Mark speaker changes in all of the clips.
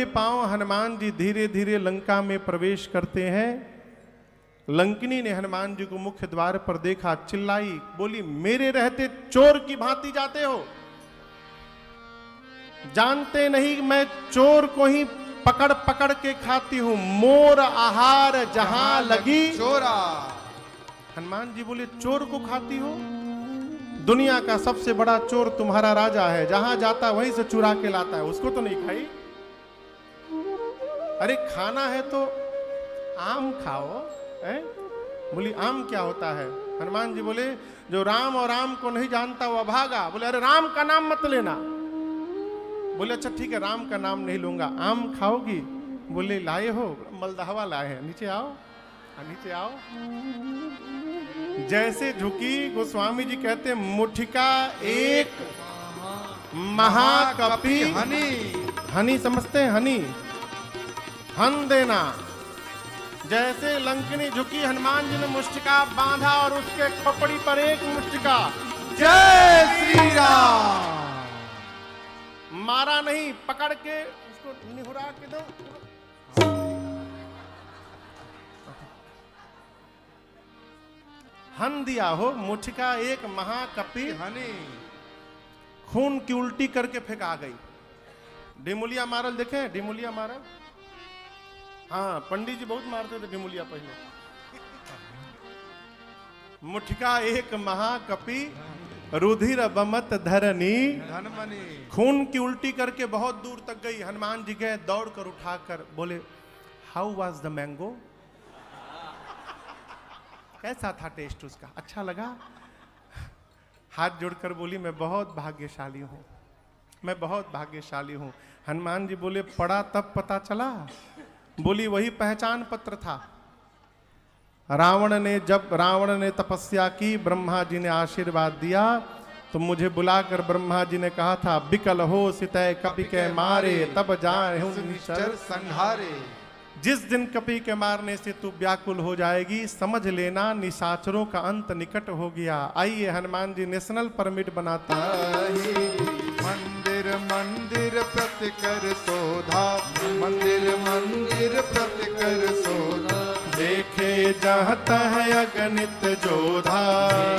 Speaker 1: दबे पांव हनुमान जी धीरे धीरे लंका में प्रवेश करते हैं। लंकिनी ने हनुमान जी को मुख्य द्वार पर देखा, चिल्लाई, बोली मेरे रहते चोर की भांति जाते हो? जानते नहीं मैं चोर को ही पकड़ पकड़ के खाती हूं, मोर आहार जहां लगी
Speaker 2: चोरा।
Speaker 1: हनुमान जी बोले चोर को खाती हो? दुनिया का सबसे बड़ा चोर तुम्हारा राजा है, जहां जाता है वहीं से चुरा के लाता है, उसको तो नहीं खाई? अरे खाना है तो आम खाओ। है? बोली आम क्या होता है? हनुमान जी बोले जो राम और राम को नहीं जानता वो अभागा। बोले अरे राम का नाम मत लेना। बोले अच्छा ठीक है राम का नाम नहीं लूंगा, आम खाओगी? बोले लाए हो? मलदहवा लाए हैं, नीचे आओ, नीचे आओ। जैसे झुकी, गोस्वामी जी कहते मुठिका एक महाकपि
Speaker 2: हनी।
Speaker 1: हनी समझते हैं? हनी हन देना। जैसे लंकिनी झुकी, हनुमान जी ने मुष्टिका बांधा और उसके खोपड़ी पर एक मुष्टिका,
Speaker 2: जय श्री राम।
Speaker 1: मारा नहीं, पकड़ के उसको निहुरा के दो। हन दिया हो, मुठिका एक महाकपि
Speaker 2: हनी।
Speaker 1: खून की उल्टी करके फेंका गई। डिमुलिया मारल देखे? डिमुलिया मारल, हाँ पंडित जी बहुत मारते थे डिमुलिया पहले। मुठिका एक महाकपि रुधिर बमत धरनी।
Speaker 2: धनमनी।
Speaker 1: खून की उल्टी करके बहुत दूर तक गई। हनुमान जी गए दौड़ कर उठाकर, बोले हाउ वाज द मैंगो? कैसा था टेस्ट उसका? अच्छा लगा? हाथ जोड़कर बोली मैं बहुत भाग्यशाली हूं, मैं बहुत भाग्यशाली हूं। हनुमान जी बोले पढ़ा तब पता चला? बोली वही पहचान पत्र था। जब रावण ने तपस्या की, ब्रह्मा जी ने आशीर्वाद दिया, तो मुझे बुलाकर ब्रह्मा जी ने कहा था बिकल हो सितय कपि के मारे, तब जाए निश्चर
Speaker 2: संहारे।
Speaker 1: जिस दिन कपि के मारने से तू व्याकुल हो जाएगी, समझ लेना निशाचरों का अंत निकट हो गया। आइए हनुमान जी नेशनल परमिट बनाते हैं।
Speaker 2: मंदिर मंदिर प्रति कर शोधा, मंदिर मंदिर प्रति कर शोधा।
Speaker 1: देखे जहाँ तह अगणित जोधा,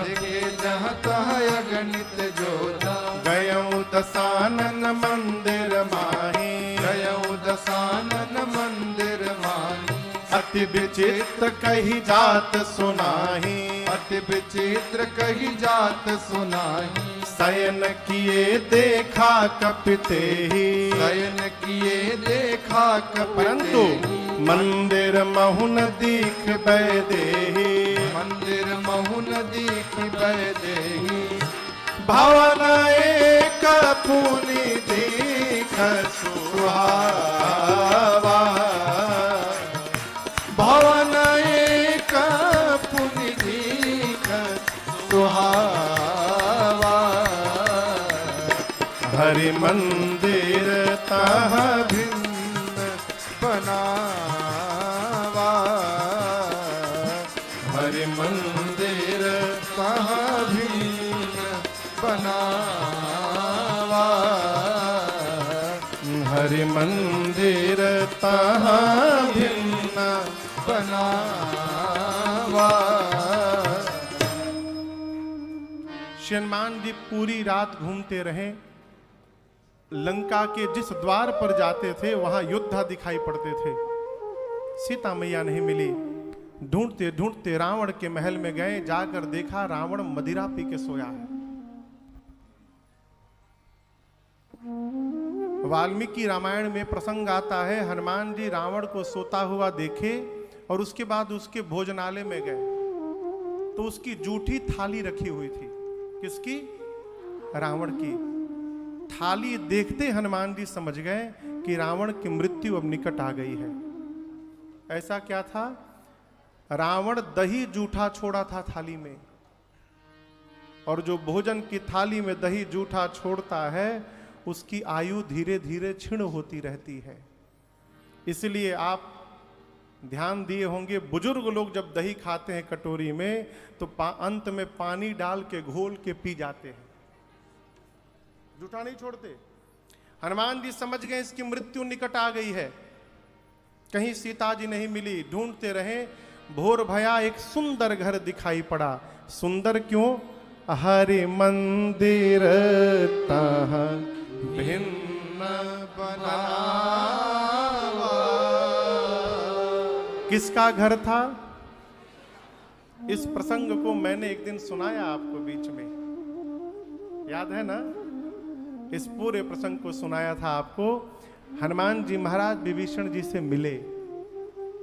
Speaker 2: देखे जहाँ तह अगणित जोधा।
Speaker 1: गयऊ दसानन मंदिर माही,
Speaker 2: गयऊ दसानन मंदिर माही।
Speaker 1: अति विचित्र कही जात सुनाही,
Speaker 2: अति विचित्र कही जात सुनाही।
Speaker 1: शयन किए देखा कपिते ही,
Speaker 2: शयन किए देखा
Speaker 1: परंतु
Speaker 2: कपिते।
Speaker 1: मंदिर महुन दीख बैदेही,
Speaker 2: मंदिर महुन दीख बैदेही।
Speaker 1: भवन एक पुनि दीख सुहावा,
Speaker 2: भवन एक पुनि दीख सुहावा।
Speaker 1: हरि मंदिर तह
Speaker 2: भिन्न बनावा।
Speaker 1: हरि मंदिर
Speaker 2: तह भिन्न बनावा।
Speaker 1: हरि मंदिर तह भिन्न
Speaker 2: बनावा।
Speaker 1: हनुमान जी पूरी रात घूमते रहे। लंका के जिस द्वार पर जाते थे वहां योद्धा दिखाई पड़ते थे। सीता मैया नहीं मिली। ढूंढते ढूंढते रावण के महल में गए, जाकर देखा रावण मदिरा पी के सोया है। वाल्मीकि रामायण में प्रसंग आता है, हनुमान जी रावण को सोता हुआ देखे और उसके बाद उसके भोजनालय में गए तो उसकी जूठी थाली रखी हुई थी। किसकी? रावण की। थाली देखते हनुमान जी समझ गए कि रावण की मृत्यु अब निकट आ गई है। ऐसा क्या था? रावण दही जूठा छोड़ा था थाली में, और जो भोजन की थाली में दही जूठा छोड़ता है उसकी आयु धीरे धीरे क्षीण होती रहती है। इसलिए आप ध्यान दिए होंगे, बुजुर्ग लोग जब दही खाते हैं कटोरी में तो अंत में पानी डाल के घोल के पी जाते हैं, जूठा नहीं छोड़ते। हनुमान जी समझ गए इसकी मृत्यु निकट आ गई है, कहीं सीता जी नहीं मिली, ढूंढते रहे। भोर भया एक सुंदर घर दिखाई पड़ा। सुंदर क्यों? हरि मंदिर तहाँ भिन्न
Speaker 2: बनावा।
Speaker 1: किसका घर था? इस प्रसंग को मैंने एक दिन सुनाया आपको बीच में, याद है ना? इस पूरे प्रसंग को सुनाया था आपको। हनुमान जी महाराज विभीषण जी से मिले,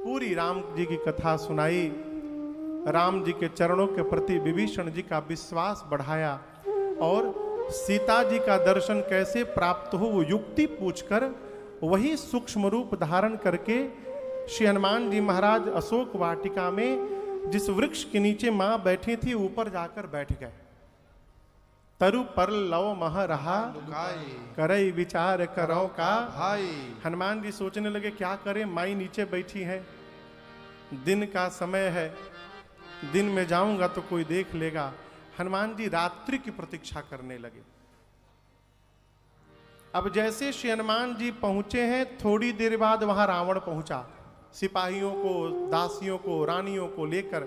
Speaker 1: पूरी राम जी की कथा सुनाई, राम जी के चरणों के प्रति विभीषण जी का विश्वास बढ़ाया और सीता जी का दर्शन कैसे प्राप्त हो वो युक्ति पूछकर वही सूक्ष्म रूप धारण करके श्री हनुमान जी महाराज अशोक वाटिका में जिस वृक्ष के नीचे मां बैठी थी ऊपर जाकर बैठ गए। तरु पर लव मह रहा
Speaker 2: लुकाई
Speaker 1: करई विचार करो का
Speaker 2: भाई।
Speaker 1: हनुमान जी सोचने लगे क्या करें, माई नीचे बैठी है, दिन का समय है, दिन में जाऊंगा तो कोई देख लेगा। हनुमान जी रात्रि की प्रतीक्षा करने लगे। अब जैसे श्री हनुमान जी पहुंचे हैं, थोड़ी देर बाद वहां रावण पहुंचा, सिपाहियों को, दासियों को, रानियों को लेकर,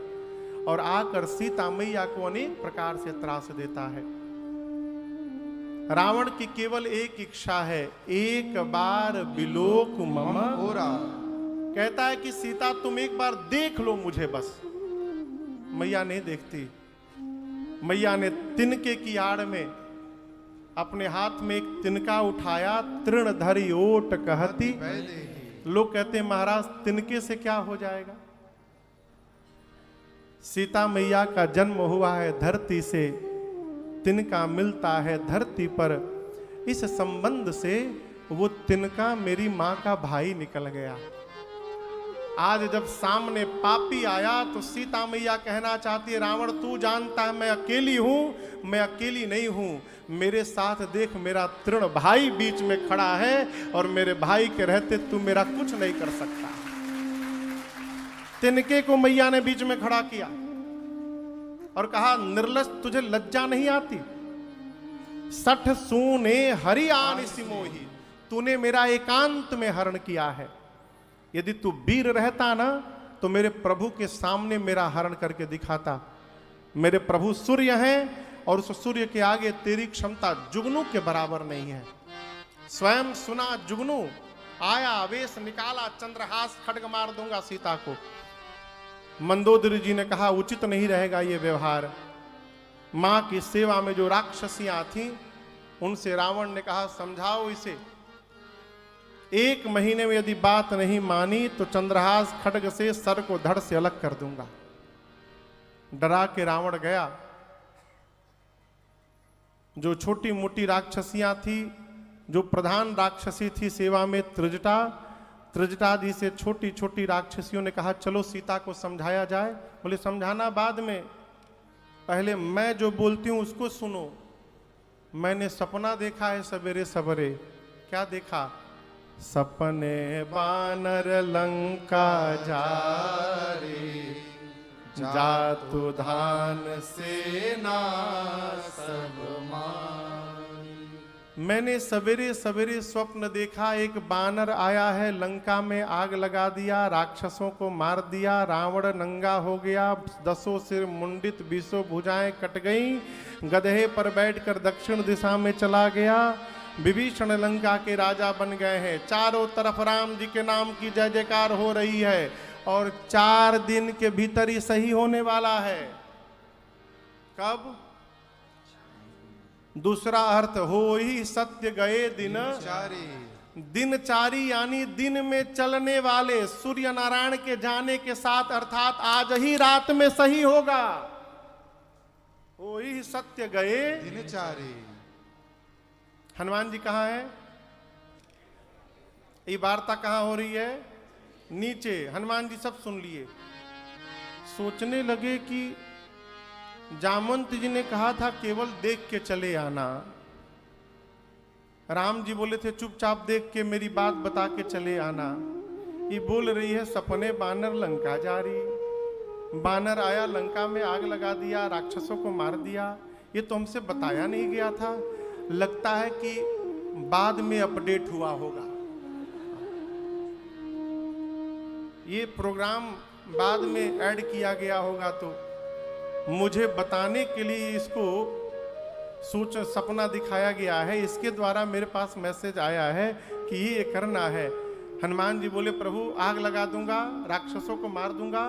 Speaker 1: और आकर सीता मैया को अनेक प्रकार से त्रास देता है। रावण की केवल एक इच्छा है, एक बार बिलोक मम
Speaker 2: होरा।
Speaker 1: कहता है कि सीता तुम एक बार देख लो मुझे बस। मैया नहीं देखती। मैया ने तिनके की आड़ में अपने हाथ में एक तिनका उठाया, तृण धरी ओट कहती। लोग कहते हैं महाराज तिनके से क्या हो जाएगा? सीता मैया का जन्म हुआ है धरती से, तिनका मिलता है धरती पर। इस संबंध से वो तिनका मेरी मां का भाई निकल गया। आज जब सामने पापी आया तो सीता मैया कहना चाहती है, रावण तू जानता है मैं अकेली हूं, मैं अकेली नहीं हूं, मेरे साथ देख मेरा तृण भाई बीच में खड़ा है और मेरे भाई के रहते तू मेरा कुछ नहीं कर सकता। तिनके को मैया ने बीच में खड़ा किया और कहा, निर्लज तुझे लज्जा नहीं आती? सठ सूने हरि आन सिमोही, तूने मेरा एकांत में हरण किया है। यदि तू वीर रहता ना तो मेरे प्रभु के सामने मेरा हरण करके दिखाता। मेरे प्रभु सूर्य हैं और उस सूर्य के आगे तेरी क्षमता जुगनू के बराबर नहीं है। स्वयं सुना जुगनू आया, आवेश निकाला, चंद्रहास खड्ग मार दूंगा सीता को। मंदोदरी जी ने कहा उचित नहीं रहेगा ये व्यवहार। मां की सेवा में जो राक्षसियां थीं उनसे रावण ने कहा समझाओ इसे, 1 महीने में यदि बात नहीं मानी तो चंद्रहास खड्ग से सर को धड़ से अलग कर दूंगा। डरा के रावण गया। जो छोटी मोटी राक्षसियां थी, जो प्रधान राक्षसी थी सेवा में त्रिजटा जी से छोटी छोटी राक्षसियों ने कहा चलो सीता को समझाया जाए। बोले समझाना बाद में, पहले मैं जो बोलती हूं उसको सुनो। मैंने सपना देखा है सवेरे सवेरे। क्या देखा? सपने बानर लंका जारी, जातु धान सेना सब मारी। मैंने सवेरे सवेरे स्वप्न देखा, एक बानर आया है, लंका में आग लगा दिया, राक्षसों को मार दिया, रावण नंगा हो गया, 10 सिर मुंडित, 20 भुजाएं कट गईं, गधे पर बैठकर दक्षिण दिशा में चला गया। विभीषण लंका के राजा बन गए हैं। चारों तरफ राम जी के नाम की जय जयकार हो रही है और 4 दिन के भीतर ही सही होने वाला है। कब? दूसरा अर्थ हो ही सत्य गए दिन
Speaker 2: चारी।
Speaker 1: दिनचारी यानी दिन में चलने वाले। सूर्य नारायण के जाने के साथ अर्थात आज ही रात में सही होगा। हो ही सत्य गए
Speaker 2: दिनचारी।
Speaker 1: हनुमान जी कहाँ है? ये वार्ता कहाँ हो रही है? नीचे। हनुमान जी सब सुन लिए। सोचने लगे कि जामवंत जी ने कहा था केवल देख के चले आना। राम जी बोले थे चुपचाप देख के मेरी बात बता के चले आना। ये बोल रही है सपने बानर लंका जा रही। बानर आया, लंका में आग लगा दिया, राक्षसों को मार दिया। ये तो हमसे बताया नहीं गया था। लगता है कि बाद में अपडेट हुआ होगा। ये प्रोग्राम बाद में ऐड किया गया होगा, तो मुझे बताने के लिए इसको सपना दिखाया गया है। इसके द्वारा मेरे पास मैसेज आया है कि ये करना है। हनुमान जी बोले प्रभु आग लगा दूंगा, राक्षसों को मार दूंगा।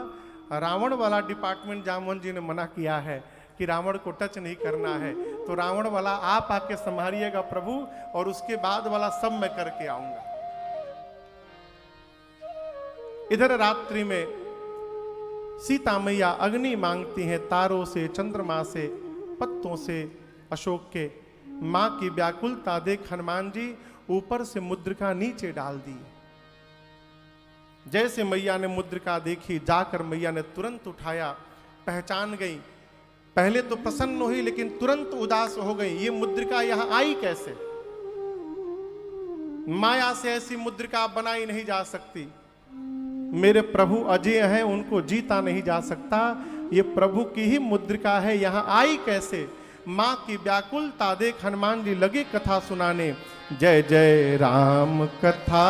Speaker 1: रावण वाला डिपार्टमेंट जामवन जी ने मना किया है कि रावण को टच नहीं करना है, तो रावण वाला आप आके संभालिएगा प्रभु, और उसके बाद वाला सब मैं करके आऊंगा। इधर रात्रि में सीता मैया अग्नि मांगती हैं, तारों से, चंद्रमा से, पत्तों से, अशोक के। मां की व्याकुलता देख हनुमान जी ऊपर से मुद्रिका नीचे डाल दी। जैसे मैया ने मुद्रिका देखी, जाकर मैया ने तुरंत उठाया, पहचान गई। पहले तो प्रसन्न हुई, लेकिन तुरंत उदास हो गई। ये मुद्रिका यहां आई कैसे? माया से ऐसी मुद्रिका बनाई नहीं जा सकती। मेरे प्रभु अजय हैं, उनको जीता नहीं जा सकता। ये प्रभु की ही मुद्रिका है, यहां आई कैसे? मां की व्याकुलता देख हनुमान जी लगे कथा सुनाने। जय जय राम कथा,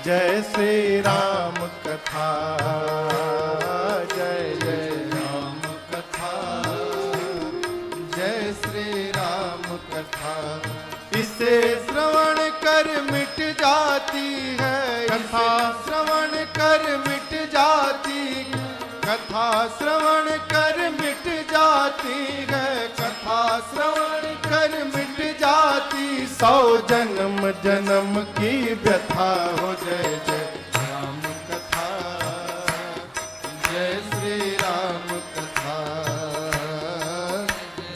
Speaker 1: जय श्री राम कथा, जय जय
Speaker 2: राम कथा, जय श्री राम कथा। इसे श्रवण कर मिट जाती है कथा, श्रवण कर मिट जाती, कथा श्रवण कर मिट जाती है, कथा श्रवण कर मिट जाती। 100 जन्म जन्म की व्यथा हो। जय जय राम कथा, जय श्री राम कथा,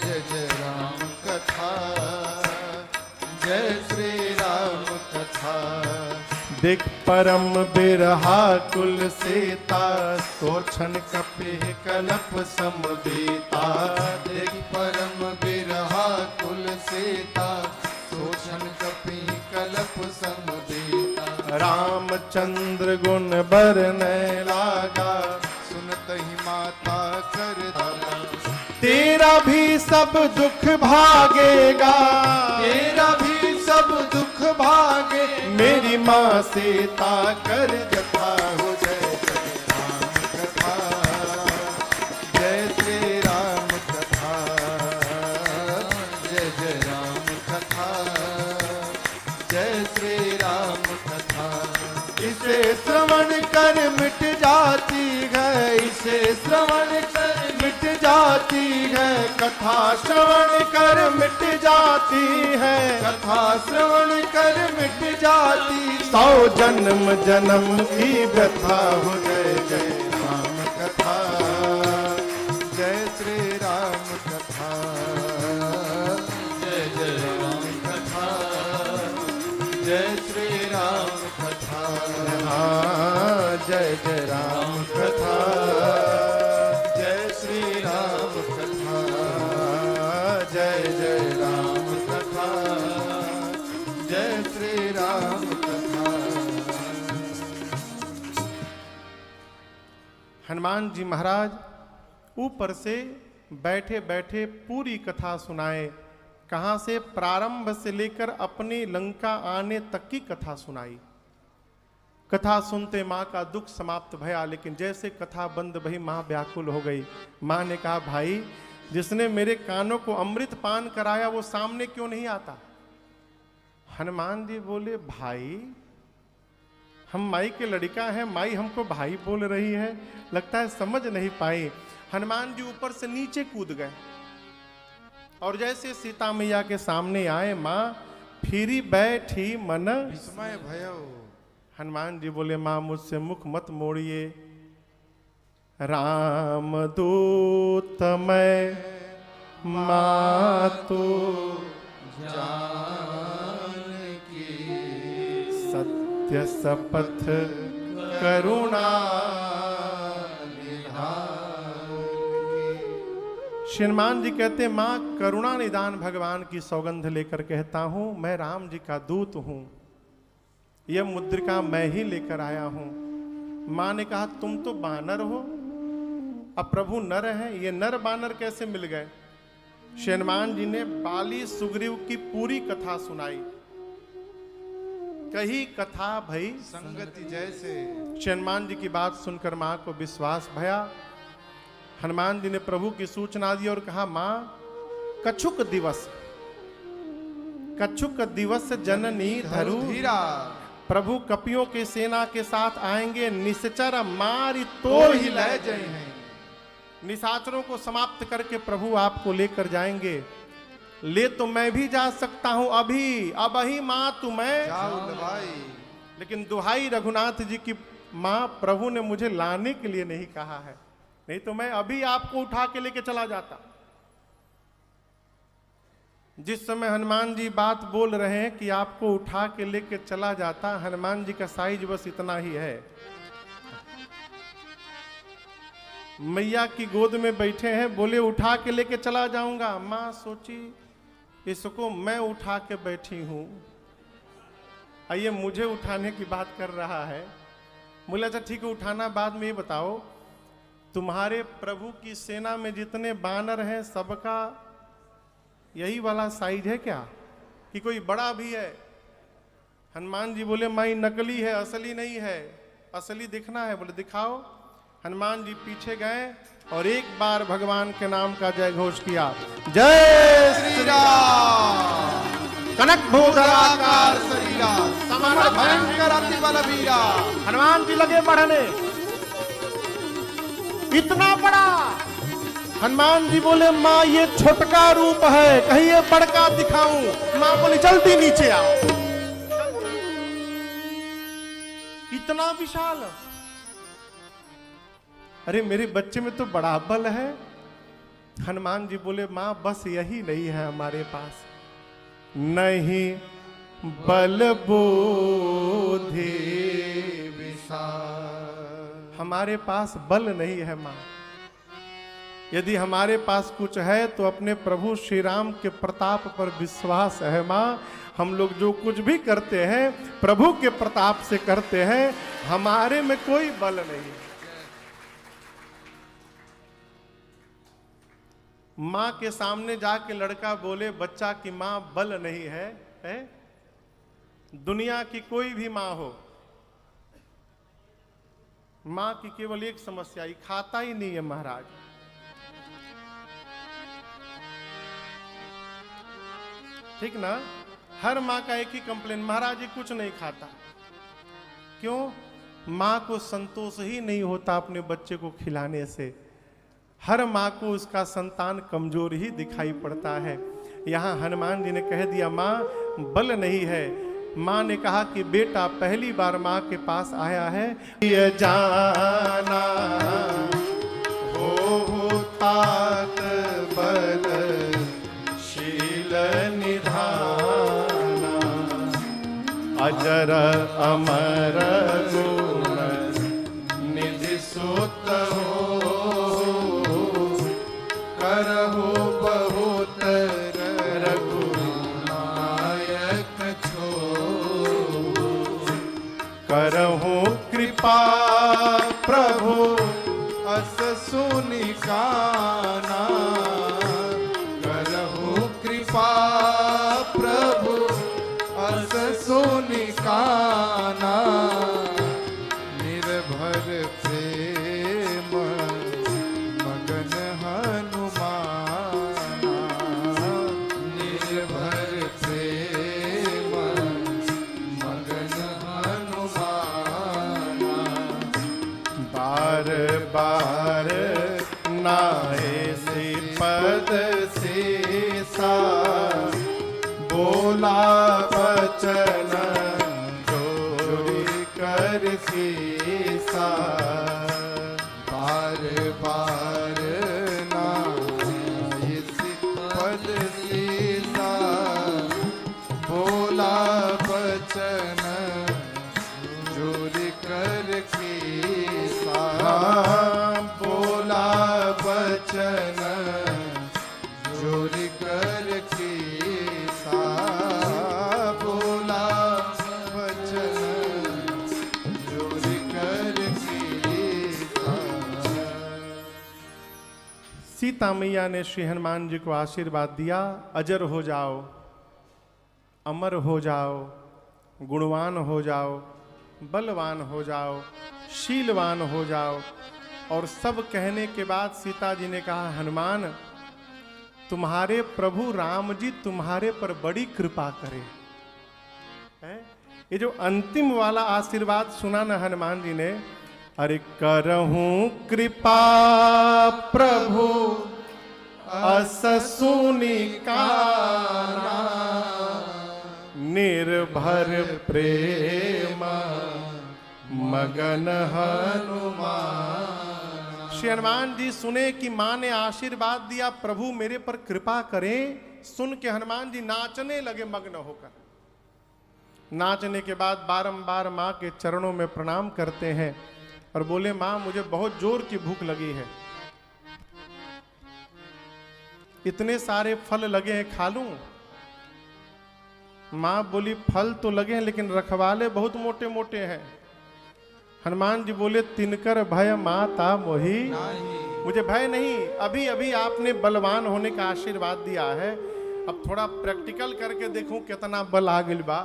Speaker 2: जय जय राम कथा, जय श्री राम कथा।
Speaker 1: देख परम बिरहा कुल सीता, सोछन कपि कलप समबीता।
Speaker 2: देख परम बिरहा कुल सीता, सोछन कपि कलप समबीता।
Speaker 1: रामचंद्र गुण बरने लागा,
Speaker 2: सुनत ही माता कर धागा।
Speaker 1: तेरा भी सब दुख भागेगा,
Speaker 2: तेरा भी सब दुख भागे,
Speaker 1: मेरी माँ सीता कर
Speaker 2: कथा हो। जय जय राम कथा, जय श्री राम कथा, जय जय राम कथा, जय श्री राम कथा। इसे श्रवण कर मिट जाती है, इसे श्रवण कर मिट जाती है, कथा श्रवण कर मिट जाती है, कथा श्रवण कर मिट जाती।
Speaker 1: 100 जन्म जन्म की व्यथा हो।
Speaker 2: जय जय राम कथा, जय श्री राम कथा, जय जय राम कथा, जय श्री राम कथा।
Speaker 1: हाँ, जय जय राम
Speaker 2: कथा, जय श्री राम कथा, जय जय राम कथा, जय श्री राम कथा।
Speaker 1: हनुमान जी महाराज ऊपर से बैठे बैठे पूरी कथा सुनाए। कहां से? प्रारंभ से लेकर अपनी लंका आने तक की कथा सुनाई। कथा सुनते मां का दुख समाप्त भया, लेकिन जैसे कथा बंद भई मां व्याकुल हो गई। मां ने कहा भाई, जिसने मेरे कानों को अमृत पान कराया वो सामने क्यों नहीं आता? हनुमान जी बोले भाई, हम माई के लड़का हैं, माई हमको भाई बोल रही है, लगता है समझ नहीं पाई। हनुमान जी ऊपर से नीचे कूद गए और जैसे सीता मैया के सामने आए, मां फिरी बैठी मन
Speaker 2: विस्मय भयो।
Speaker 1: हनुमान जी बोले मां मुझसे मुख मत मोड़िए, राम दूत मैं मां तो
Speaker 2: जान की
Speaker 1: सत्य शपथ करुणा श्रीमान जी कहते मां करुणा निदान भगवान की सौगंध लेकर कहता हूं, मैं राम जी का दूत हूं, यह मुद्रिका मैं ही लेकर आया हूं। मां ने कहा तुम तो बानर हो, अब प्रभु नर हैं, ये नर बानर कैसे मिल गए? श्री हनुमान जी ने बाली सुग्रीव की पूरी कथा सुनाई। कही कथा भई
Speaker 2: संगति जैसे।
Speaker 1: श्री हनुमान जी की बात सुनकर मां को विश्वास भया। हनुमान जी ने प्रभु की सूचना दी और कहा, मां कछुक दिवस जननी धरु
Speaker 2: धीरा।
Speaker 1: प्रभु कपियों के सेना के साथ आएंगे, निश्चर मारी तो ही
Speaker 2: लय जय हैं।
Speaker 1: निशाचरों को समाप्त करके प्रभु आपको लेकर जाएंगे। ले तो मैं भी जा सकता हूं अभी मां तुम्हें
Speaker 2: जाओ लवाई।
Speaker 1: लेकिन दुहाई रघुनाथ जी की मां, प्रभु ने मुझे लाने के लिए नहीं कहा है, नहीं तो मैं अभी आपको उठा के लेके चला जाता। जिस समय हनुमान जी बात बोल रहे हैं कि आपको उठा के लेके चला जाता, हनुमान जी का साइज बस इतना ही है। मैया की गोद में बैठे हैं, बोले उठा के लेके चला जाऊंगा। मां सोची इसको मैं उठा के बैठी हूं, आइए मुझे उठाने की बात कर रहा है। बोले अच्छा ठीक है उठाना बाद में। ये बताओ तुम्हारे प्रभु की सेना में जितने बानर हैं सबका यही वाला साइज है क्या, कि कोई बड़ा भी है? हनुमान जी बोले माई नकली है, असली नहीं है, असली दिखना है। बोले दिखाओ। हनुमान जी पीछे गए और एक बार भगवान के नाम का जय घोष किया, जय श्री राम। कनक भूधराकार
Speaker 2: शरीरा समर भयंकर अति बलवीरा।
Speaker 1: हनुमान जी लगे बढ़ने, इतना बड़ा। हनुमान जी बोले माँ ये छोटका रूप है, कहीं ये बड़का दिखाऊं? माँ बोली जल्दी नीचे आओ। इतना विशाल, अरे मेरे बच्चे में तो बड़ा बल है। हनुमान जी बोले माँ बस यही नहीं है हमारे पास, नहीं बल बुद्धि विशाल, हमारे पास बल नहीं है माँ। यदि हमारे पास कुछ है तो अपने प्रभु श्री राम के प्रताप पर विश्वास है माँ। हम लोग जो कुछ भी करते हैं प्रभु के प्रताप से करते हैं, हमारे में कोई बल नहीं। माँ के सामने जाके लड़का बोले बच्चा की माँ बल नहीं है? दुनिया की कोई भी माँ हो, माँ की केवल एक समस्या, ही खाता ही नहीं है महाराज। ठीक ना? हर माँ का एक ही कंप्लेन, महाराज ये कुछ नहीं खाता। क्यों? माँ को संतोष ही नहीं होता अपने बच्चे को खिलाने से। हर माँ को उसका संतान कमजोर ही दिखाई पड़ता है। यहाँ हनुमान जी ने कह दिया माँ बल नहीं है। माँ ने कहा कि बेटा पहली बार माँ के पास आया है, ये जाना हो तात बल शील निधाना, अजर अमर गुण निधि सुत हो, करहु बहुत रघुनायक छो, करहु कृपा प्रभु
Speaker 2: अस सुनि काना, करहु कृपा प्रभु अस सुनि काना, निर्भर प्रेम मगन हनुमाना, निर्भर प्रेम मगन हनुमाना,
Speaker 1: बार बार नाए से पद शेषा, बोला बचन जोरी कर सीसा,
Speaker 2: बार बार नाए से पद शेषा, बोला बचन जोरी कर केसा, बोला बचन जोरी कर केसा, बोला बचन जोरी कर केसा।
Speaker 1: सीता मैया ने श्री हनुमान जी को आशीर्वाद दिया, अजर हो जाओ, अमर हो जाओ, गुणवान हो जाओ, बलवान हो जाओ, शीलवान हो जाओ। और सब कहने के बाद सीता जी ने कहा, हनुमान तुम्हारे प्रभु राम जी तुम्हारे पर बड़ी कृपा करे। है? ये जो अंतिम वाला आशीर्वाद सुना ना हनुमान जी ने, अरे करहूं कृपा प्रभु अस सुनि काना, निर्भर प्रेम मगन हनुमान। श्री हनुमान जी सुने कि मां ने आशीर्वाद दिया, प्रभु मेरे पर कृपा करें। सुन के हनुमान जी नाचने लगे मग्न होकर। नाचने के बाद बारंबार मां के चरणों में प्रणाम करते हैं और बोले, मां मुझे बहुत जोर की भूख लगी है, इतने सारे फल लगे हैं, खा लूं? मां बोली, फल तो लगे हैं लेकिन रखवाले बहुत मोटे मोटे हैं। हनुमान जी बोले, तिनकर भय माता मोही, मुझे भय नहीं, अभी अभी आपने बलवान होने का आशीर्वाद दिया है, अब थोड़ा प्रैक्टिकल करके देखूं कितना बल आ गइल बा।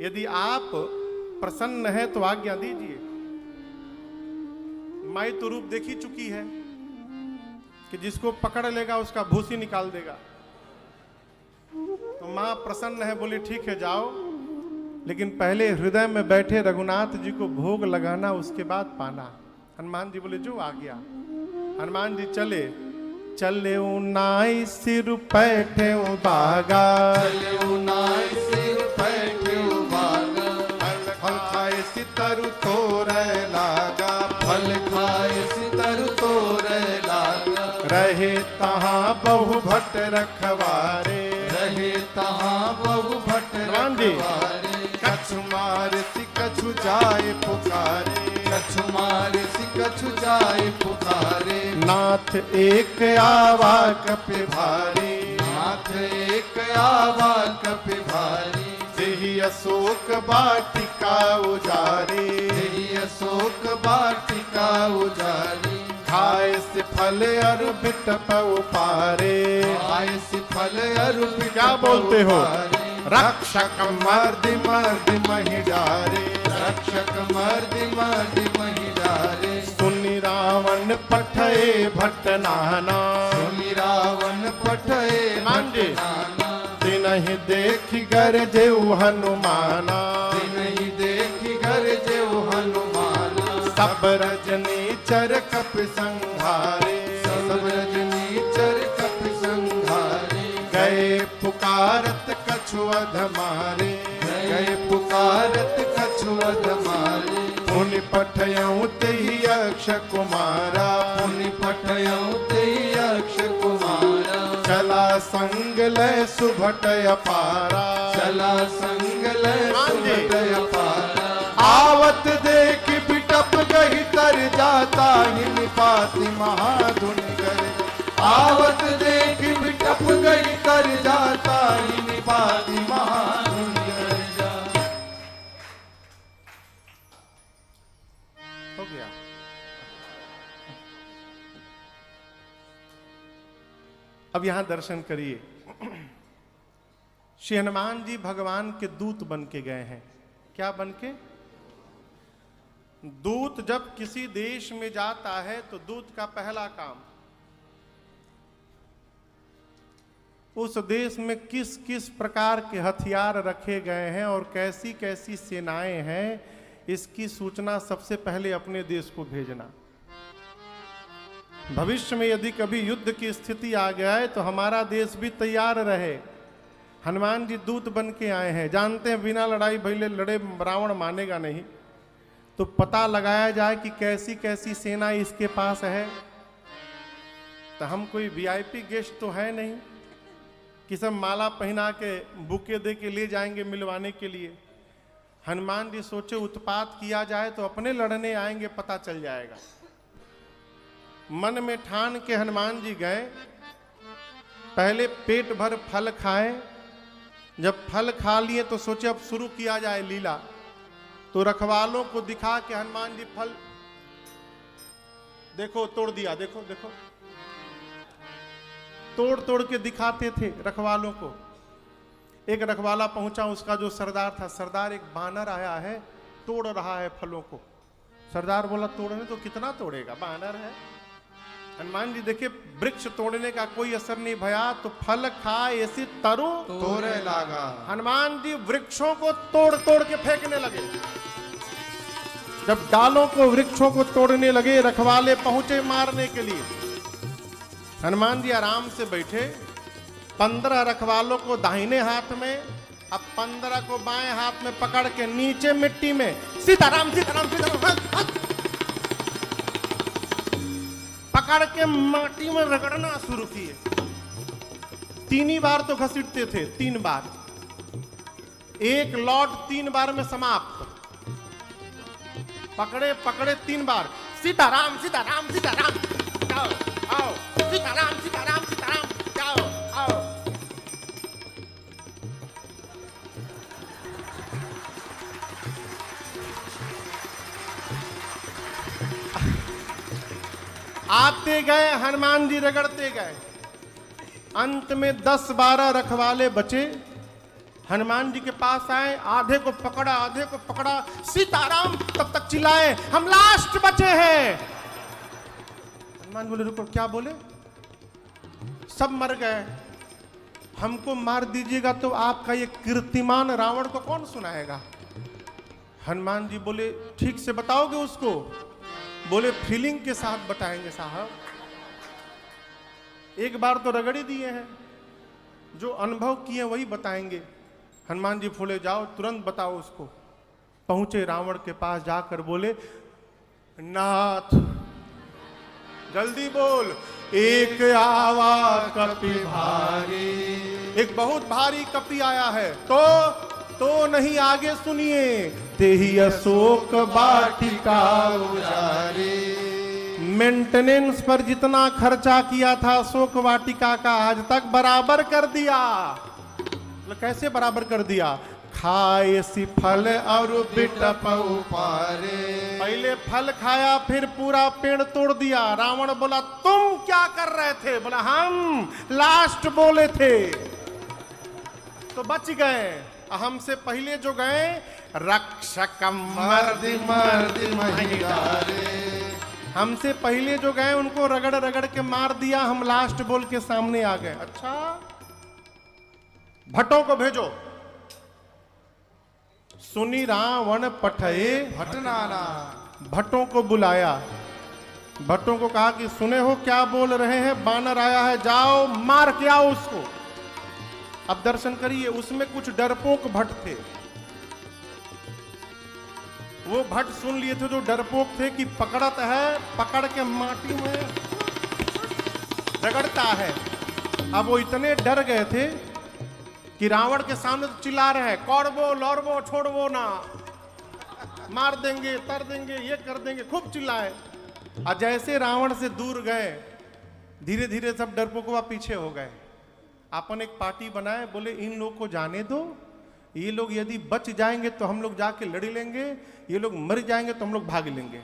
Speaker 1: यदि आप प्रसन्न है तो आज्ञा दीजिए। माई तो रूप देखी चुकी है कि जिसको पकड़ लेगा उसका भूसी निकाल देगा। तो मां प्रसन्न है, बोली ठीक है जाओ, लेकिन पहले हृदय में बैठे रघुनाथ जी को भोग लगाना, उसके बाद पाना। हनुमान जी बोले, जो आ गया। हनुमान जी चले, चले नाई सिर बैठे बागा,
Speaker 2: चले नाई सिर बैठे बागा, फल खाए सितरु तोरे लागा, फल खाए सितरु तोरे लागा।
Speaker 1: रहे तहाँ बहु भट रखवारे,
Speaker 2: रहे तहाँ बहु भट रखवारे। कछु मार सी कछु जाए पुकारे, कछु मार सी कछु जाए पुकारे।
Speaker 1: नाथ एक आवा कपि
Speaker 2: भारी, नाथ एक आवा कपि भारी।
Speaker 1: जेहि अशोक वाटिका उजारी,
Speaker 2: जेहि अशोक वाटिका उजारी।
Speaker 1: खाए से फल अरु बिटप उपारे,
Speaker 2: खाए से फल अरु बिटप।
Speaker 1: क्या बोलते हो?
Speaker 2: रक्षक मर्दि मर्दि महि डारे, रक्षक मर्दि मर्दि महि डारे।
Speaker 1: सुनि रावण पठए भट नाना,
Speaker 2: सुनि रावण पठए भट नाना।
Speaker 1: तिनहि देखि गरजेउ हनुमाना,
Speaker 2: तिनहि देखि गरजेउ हनुमाना।
Speaker 1: सब रजनी चर कपि संहारे,
Speaker 2: सब रजनी चर कपि संहारे।
Speaker 1: गए पुकारत कछु अध मारे,
Speaker 2: गए पुकारत कछु अध मारे।
Speaker 1: पुनि पठयऊँ तेहि अक्ष कुमारा,
Speaker 2: पुनि पठयऊँ तेहि अक्ष कुमारा।
Speaker 1: चला संग लय सुभट अपारा,
Speaker 2: चला संग लय सुभट अपारा।
Speaker 1: आवत देख बिटप गही तर जाता, ही निपाति महाधुनि कर।
Speaker 2: आवत देख बिटप गई कर जाता, ही निपाति महाधुनि कर जाता।
Speaker 1: हो गया। अब यहां दर्शन करिए, श्री हनुमान जी भगवान के दूत बन के गए हैं। क्या बन के? दूत जब किसी देश में जाता है तो दूत का पहला काम उस देश में किस किस प्रकार के हथियार रखे गए हैं और कैसी कैसी सेनाएं हैं, इसकी सूचना सबसे पहले अपने देश को भेजना। भविष्य में यदि कभी युद्ध की स्थिति आ गया है तो हमारा देश भी तैयार रहे। हनुमान जी दूत बन के आए हैं, जानते हैं बिना लड़ाई भइले लड़े रावण मानेगा नहीं, तो पता लगाया जाए कि कैसी कैसी सेना इसके पास है। तो हम कोई वीआईपी गेस्ट तो है नहीं कि सब माला पहना के बुके दे के ले जाएंगे मिलवाने के लिए। हनुमान जी सोचे उत्पात किया जाए तो अपने लड़ने आएंगे, पता चल जाएगा। मन में ठान के हनुमान जी गए, पहले पेट भर फल खाए। जब फल खा लिए तो सोचे अब शुरू किया जाए लीला। तो रखवालों को दिखा के हनुमान जी फल देखो तोड़ दिया, देखो देखो, तोड़ तोड़ के दिखाते थे रखवालों को। एक रखवाला पहुंचा, उसका जो सरदार था, सरदार एक बानर आया है, तोड़ रहा है फलों को। सरदार बोला तोड़ने तो कितना तोड़ेगा, बानर है। हनुमान जी देखे वृक्ष तोड़ने का कोई असर नहीं भया, तो फल खाए ऐसी तरु
Speaker 2: तोरे लागा।
Speaker 1: हनुमान जी वृक्षों को तोड़ तोड़ के फेंकने लगे। जब डालों को वृक्षों को तोड़ने लगे, रखवाले पहुंचे मारने के लिए। हनुमान जी आराम से बैठे, 15 रखवालों को दाहिने हाथ में, अब 15 को बाएं हाथ में पकड़ के नीचे मिट्टी में सीताराम सीताराम सीताराम पकड़ के माटी में रगड़ना शुरू किए। 3 ही बार तो घसीटते थे, 3 बार, एक लॉट 3 बार में समाप्त। पकड़े पकड़े 3 बार, सीताराम सीताराम सीताराम, जाओ आओ, सीताराम सीताराम सीताराम, जाओ आओ। आते गए हनुमान जी, रगड़ते गए। अंत में 10-12 रखवाले बचे। हनुमान जी के पास आए, आधे को पकड़ा आधे को पकड़ा, सीताराम तब तक चिल्लाए, हम लास्ट बचे हैं। हनुमान बोले रुको, क्या बोले? सब मर गए, हमको मार दीजिएगा तो आपका ये कीर्तिमान रावण को कौन सुनाएगा? हनुमान जी बोले ठीक से बताओगे उसको? बोले फीलिंग के साथ बताएंगे साहब, एक बार तो रगड़ ही दिए हैं, जो अनुभव किए वही बताएंगे। हनुमान जी बोले जाओ तुरंत बताओ उसको। पहुंचे रावण के पास, जाकर बोले नाथ जल्दी बोल, एक आवा कपि भारी, एक बहुत भारी कपि आया है। तो नहीं, आगे सुनिए, तेहि अशोक वाटिका उजारे। मेंटेनेंस पर जितना खर्चा किया था अशोक वाटिका का, आज तक बराबर कर दिया। कैसे बराबर कर दिया? खाए सी फल और बिटप पारे। पहले फल खाया, फिर पूरा पेड़ तोड़ दिया। रावण बोला तुम क्या कर रहे थे? बोला हम लास्ट बोले थे तो बच गए, हमसे पहले जो गए रक्षकम मर्दि मर्दि महिगारे, हमसे पहले जो गए उनको रगड़ रगड़ के मार दिया, हम लास्ट बोल के सामने आ गए। अच्छा, भट्टों को भेजो। सुनी रावण पठये
Speaker 2: भटनाना,
Speaker 1: भट्टों को बुलाया। भट्टों को कहा कि सुने हो क्या बोल रहे हैं, बानर आया है, जाओ मार के आओ उसको। अब दर्शन करिए, उसमें कुछ डरपोक भट्ट थे। वो भट्ट सुन लिए थे जो डरपोक थे कि पकड़त है, पकड़ के माटी में रगड़ता है। अब वो इतने डर गए थे कि रावण के सामने तो चिल्ला रहे हैं, कौड़बो लौड़बो छोड़बो ना, मार देंगे तर देंगे ये कर देंगे, खूब चिल्लाए। और जैसे रावण से दूर गए, धीरे धीरे सब डरपोकवा पीछे हो गए। अपन एक पार्टी बनाए, बोले इन लोग को जाने दो, ये लोग यदि बच जाएंगे तो हम लोग जाके लड़ लेंगे, ये लोग मर जाएंगे तो हम लोग भाग लेंगे।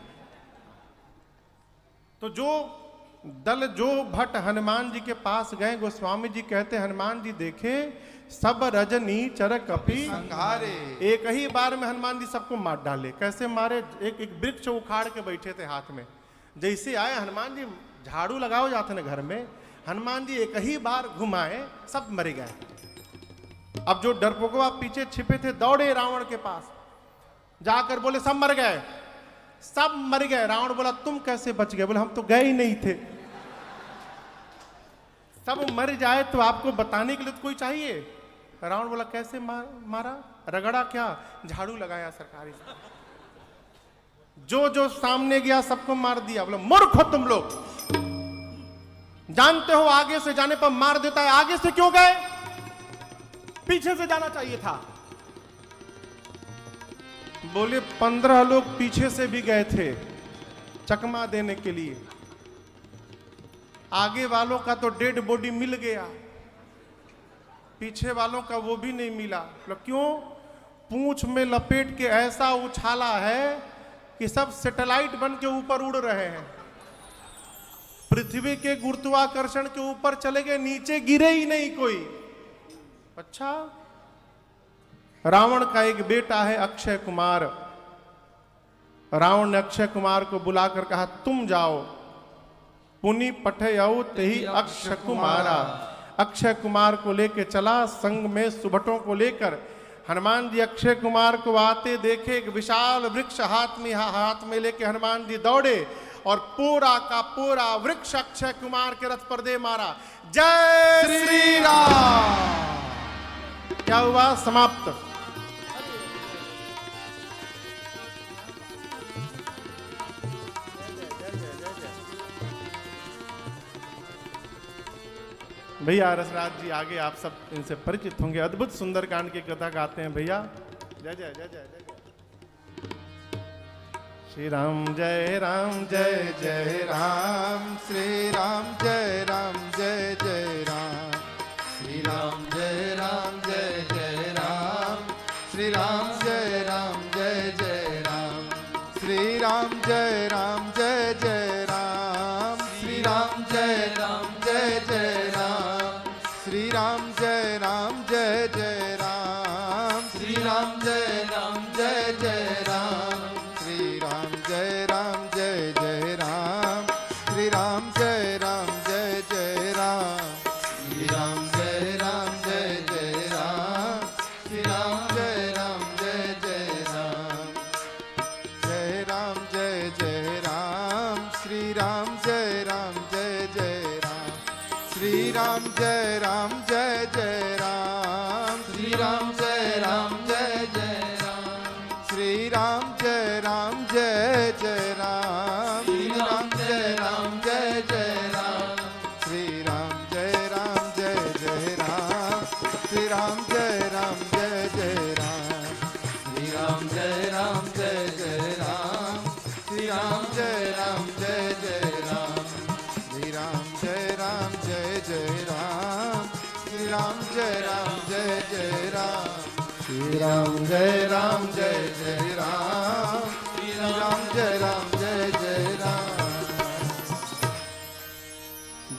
Speaker 1: तो जो दल जो भट्ट हनुमान जी के पास गए, गोस्वामी जी कहते हनुमान जी देखे सब रजनी चर कपि
Speaker 2: संघारे,
Speaker 1: एक ही बार में हनुमान जी सबको मार डाले। कैसे मारे? एक एक वृक्ष उखाड़ के बैठे थे हाथ में, जैसे आए हनुमान जी झाड़ू लगाओ जाते ना घर में, हनुमान जी एक ही बार घुमाए, सब मर गए। अब जो डरपोकवा पीछे छिपे थे दौड़े रावण के पास, जाकर बोले सब मर गए, सब मर गए। रावण बोला तुम कैसे बच गए? बोले हम तो गए ही नहीं थे। सब मर जाए तो आपको बताने के लिए तो कोई चाहिए। रावण बोला कैसे मारा? रगड़ा क्या? झाड़ू लगाया सरकारी से। जो जो सामने गया सबको मार दिया। बोला मूर्ख हो तुम लोग, जानते हो आगे से जाने पर मार देता है, आगे से क्यों गए? पीछे से जाना चाहिए था। बोले 15 लोग पीछे से भी गए थे चकमा देने के लिए, आगे वालों का तो डेड बॉडी मिल गया, पीछे वालों का वो भी नहीं मिला। क्यों? पूंछ में लपेट के ऐसा उछाला है कि सब सैटेलाइट बन के ऊपर उड़ रहे हैं। पृथ्वी के गुरुत्वाकर्षण के ऊपर चले गए, नीचे गिरे ही नहीं कोई। अच्छा, रावण का एक बेटा है अक्षय कुमार। रावण ने अक्षय कुमार को बुलाकर कहा, तुम जाओ, पुनि पठयऊ तेहि अक्षय कुमारा। अक्षय कुमार को लेके चला, संग में सुभटों को लेकर। हनुमान जी अक्षय कुमार को आते देखे, एक विशाल वृक्ष हाथ में लेके हनुमान जी दौड़े और पूरा का पूरा वृक्ष अक्षय कुमार के रथ पर दे मारा। जय श्री राम। क्या हुआ? समाप्त। भैया रसराज जी आगे आप सब इनसे परिचित होंगे, अद्भुत सुंदरकांड की कथा गाते हैं भैया। जय जय जय जय जय श्री राम जय राम जय जय राम।
Speaker 2: श्री राम जय राम जय जय राम। श्री राम जय राम जय जय राम। श्री राम जय राम जय जय राम। श्री राम जय राम जय जय राम। श्री राम जय राम जय जय राम। श्री राम जय राम जय जय राम। श्री राम जय राम जय जय राम। श्री राम जय राम जय जय राम। श्री राम जय राम जय जय राम। श्री राम जय राम जय जय राम। श्री राम जय राम जय जय राम। जय राम जय जय राम। श्री राम जय राम जय जय राम। श्री राम जय राम जय जय राम। श्री राम जय राम जय जय राम। श्री राम जय राम जय जय राम। श्री राम जय राम जय जय राम। श्री राम जय राम जय जय राम। श्री राम जय राम जय जय राम। श्री राम जय राम जय जय राम। श्री राम जय राम जय जय राम। श्री राम जय राम जय जय राम। श्री राम जय राम जय जय राम। श्री राम जय राम जय जय राम। श्री राम जय राम जय जय राम।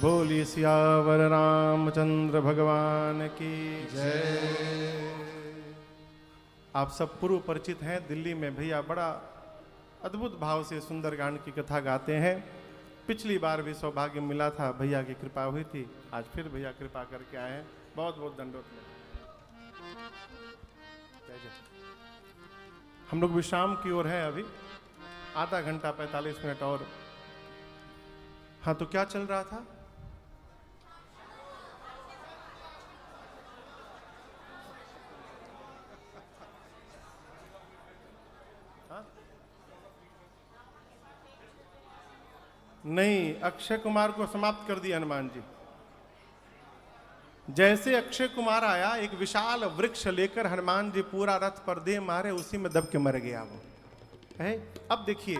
Speaker 1: बोलिए सियावर रामचंद्र भगवान की
Speaker 2: जय।
Speaker 1: आप सब पूर्व परिचित हैं। दिल्ली में भैया बड़ा अद्भुत भाव से सुंदरकांड की कथा गाते हैं। पिछली बार भी सौभाग्य मिला था, भैया की कृपा हुई थी, आज फिर भैया कृपा करके आए हैं। बहुत बहुत दंडोत। हम लोग विश्राम की ओर हैं अभी, आधा घंटा 45 मिनट और। हाँ, तो क्या चल रहा था? नहीं, अक्षय कुमार को समाप्त कर दिया हनुमान जी। जैसे अक्षय कुमार आया, एक विशाल वृक्ष लेकर हनुमान जी पूरा रथ पर दे मारे, उसी में दब के मर गया वो है। अब देखिए,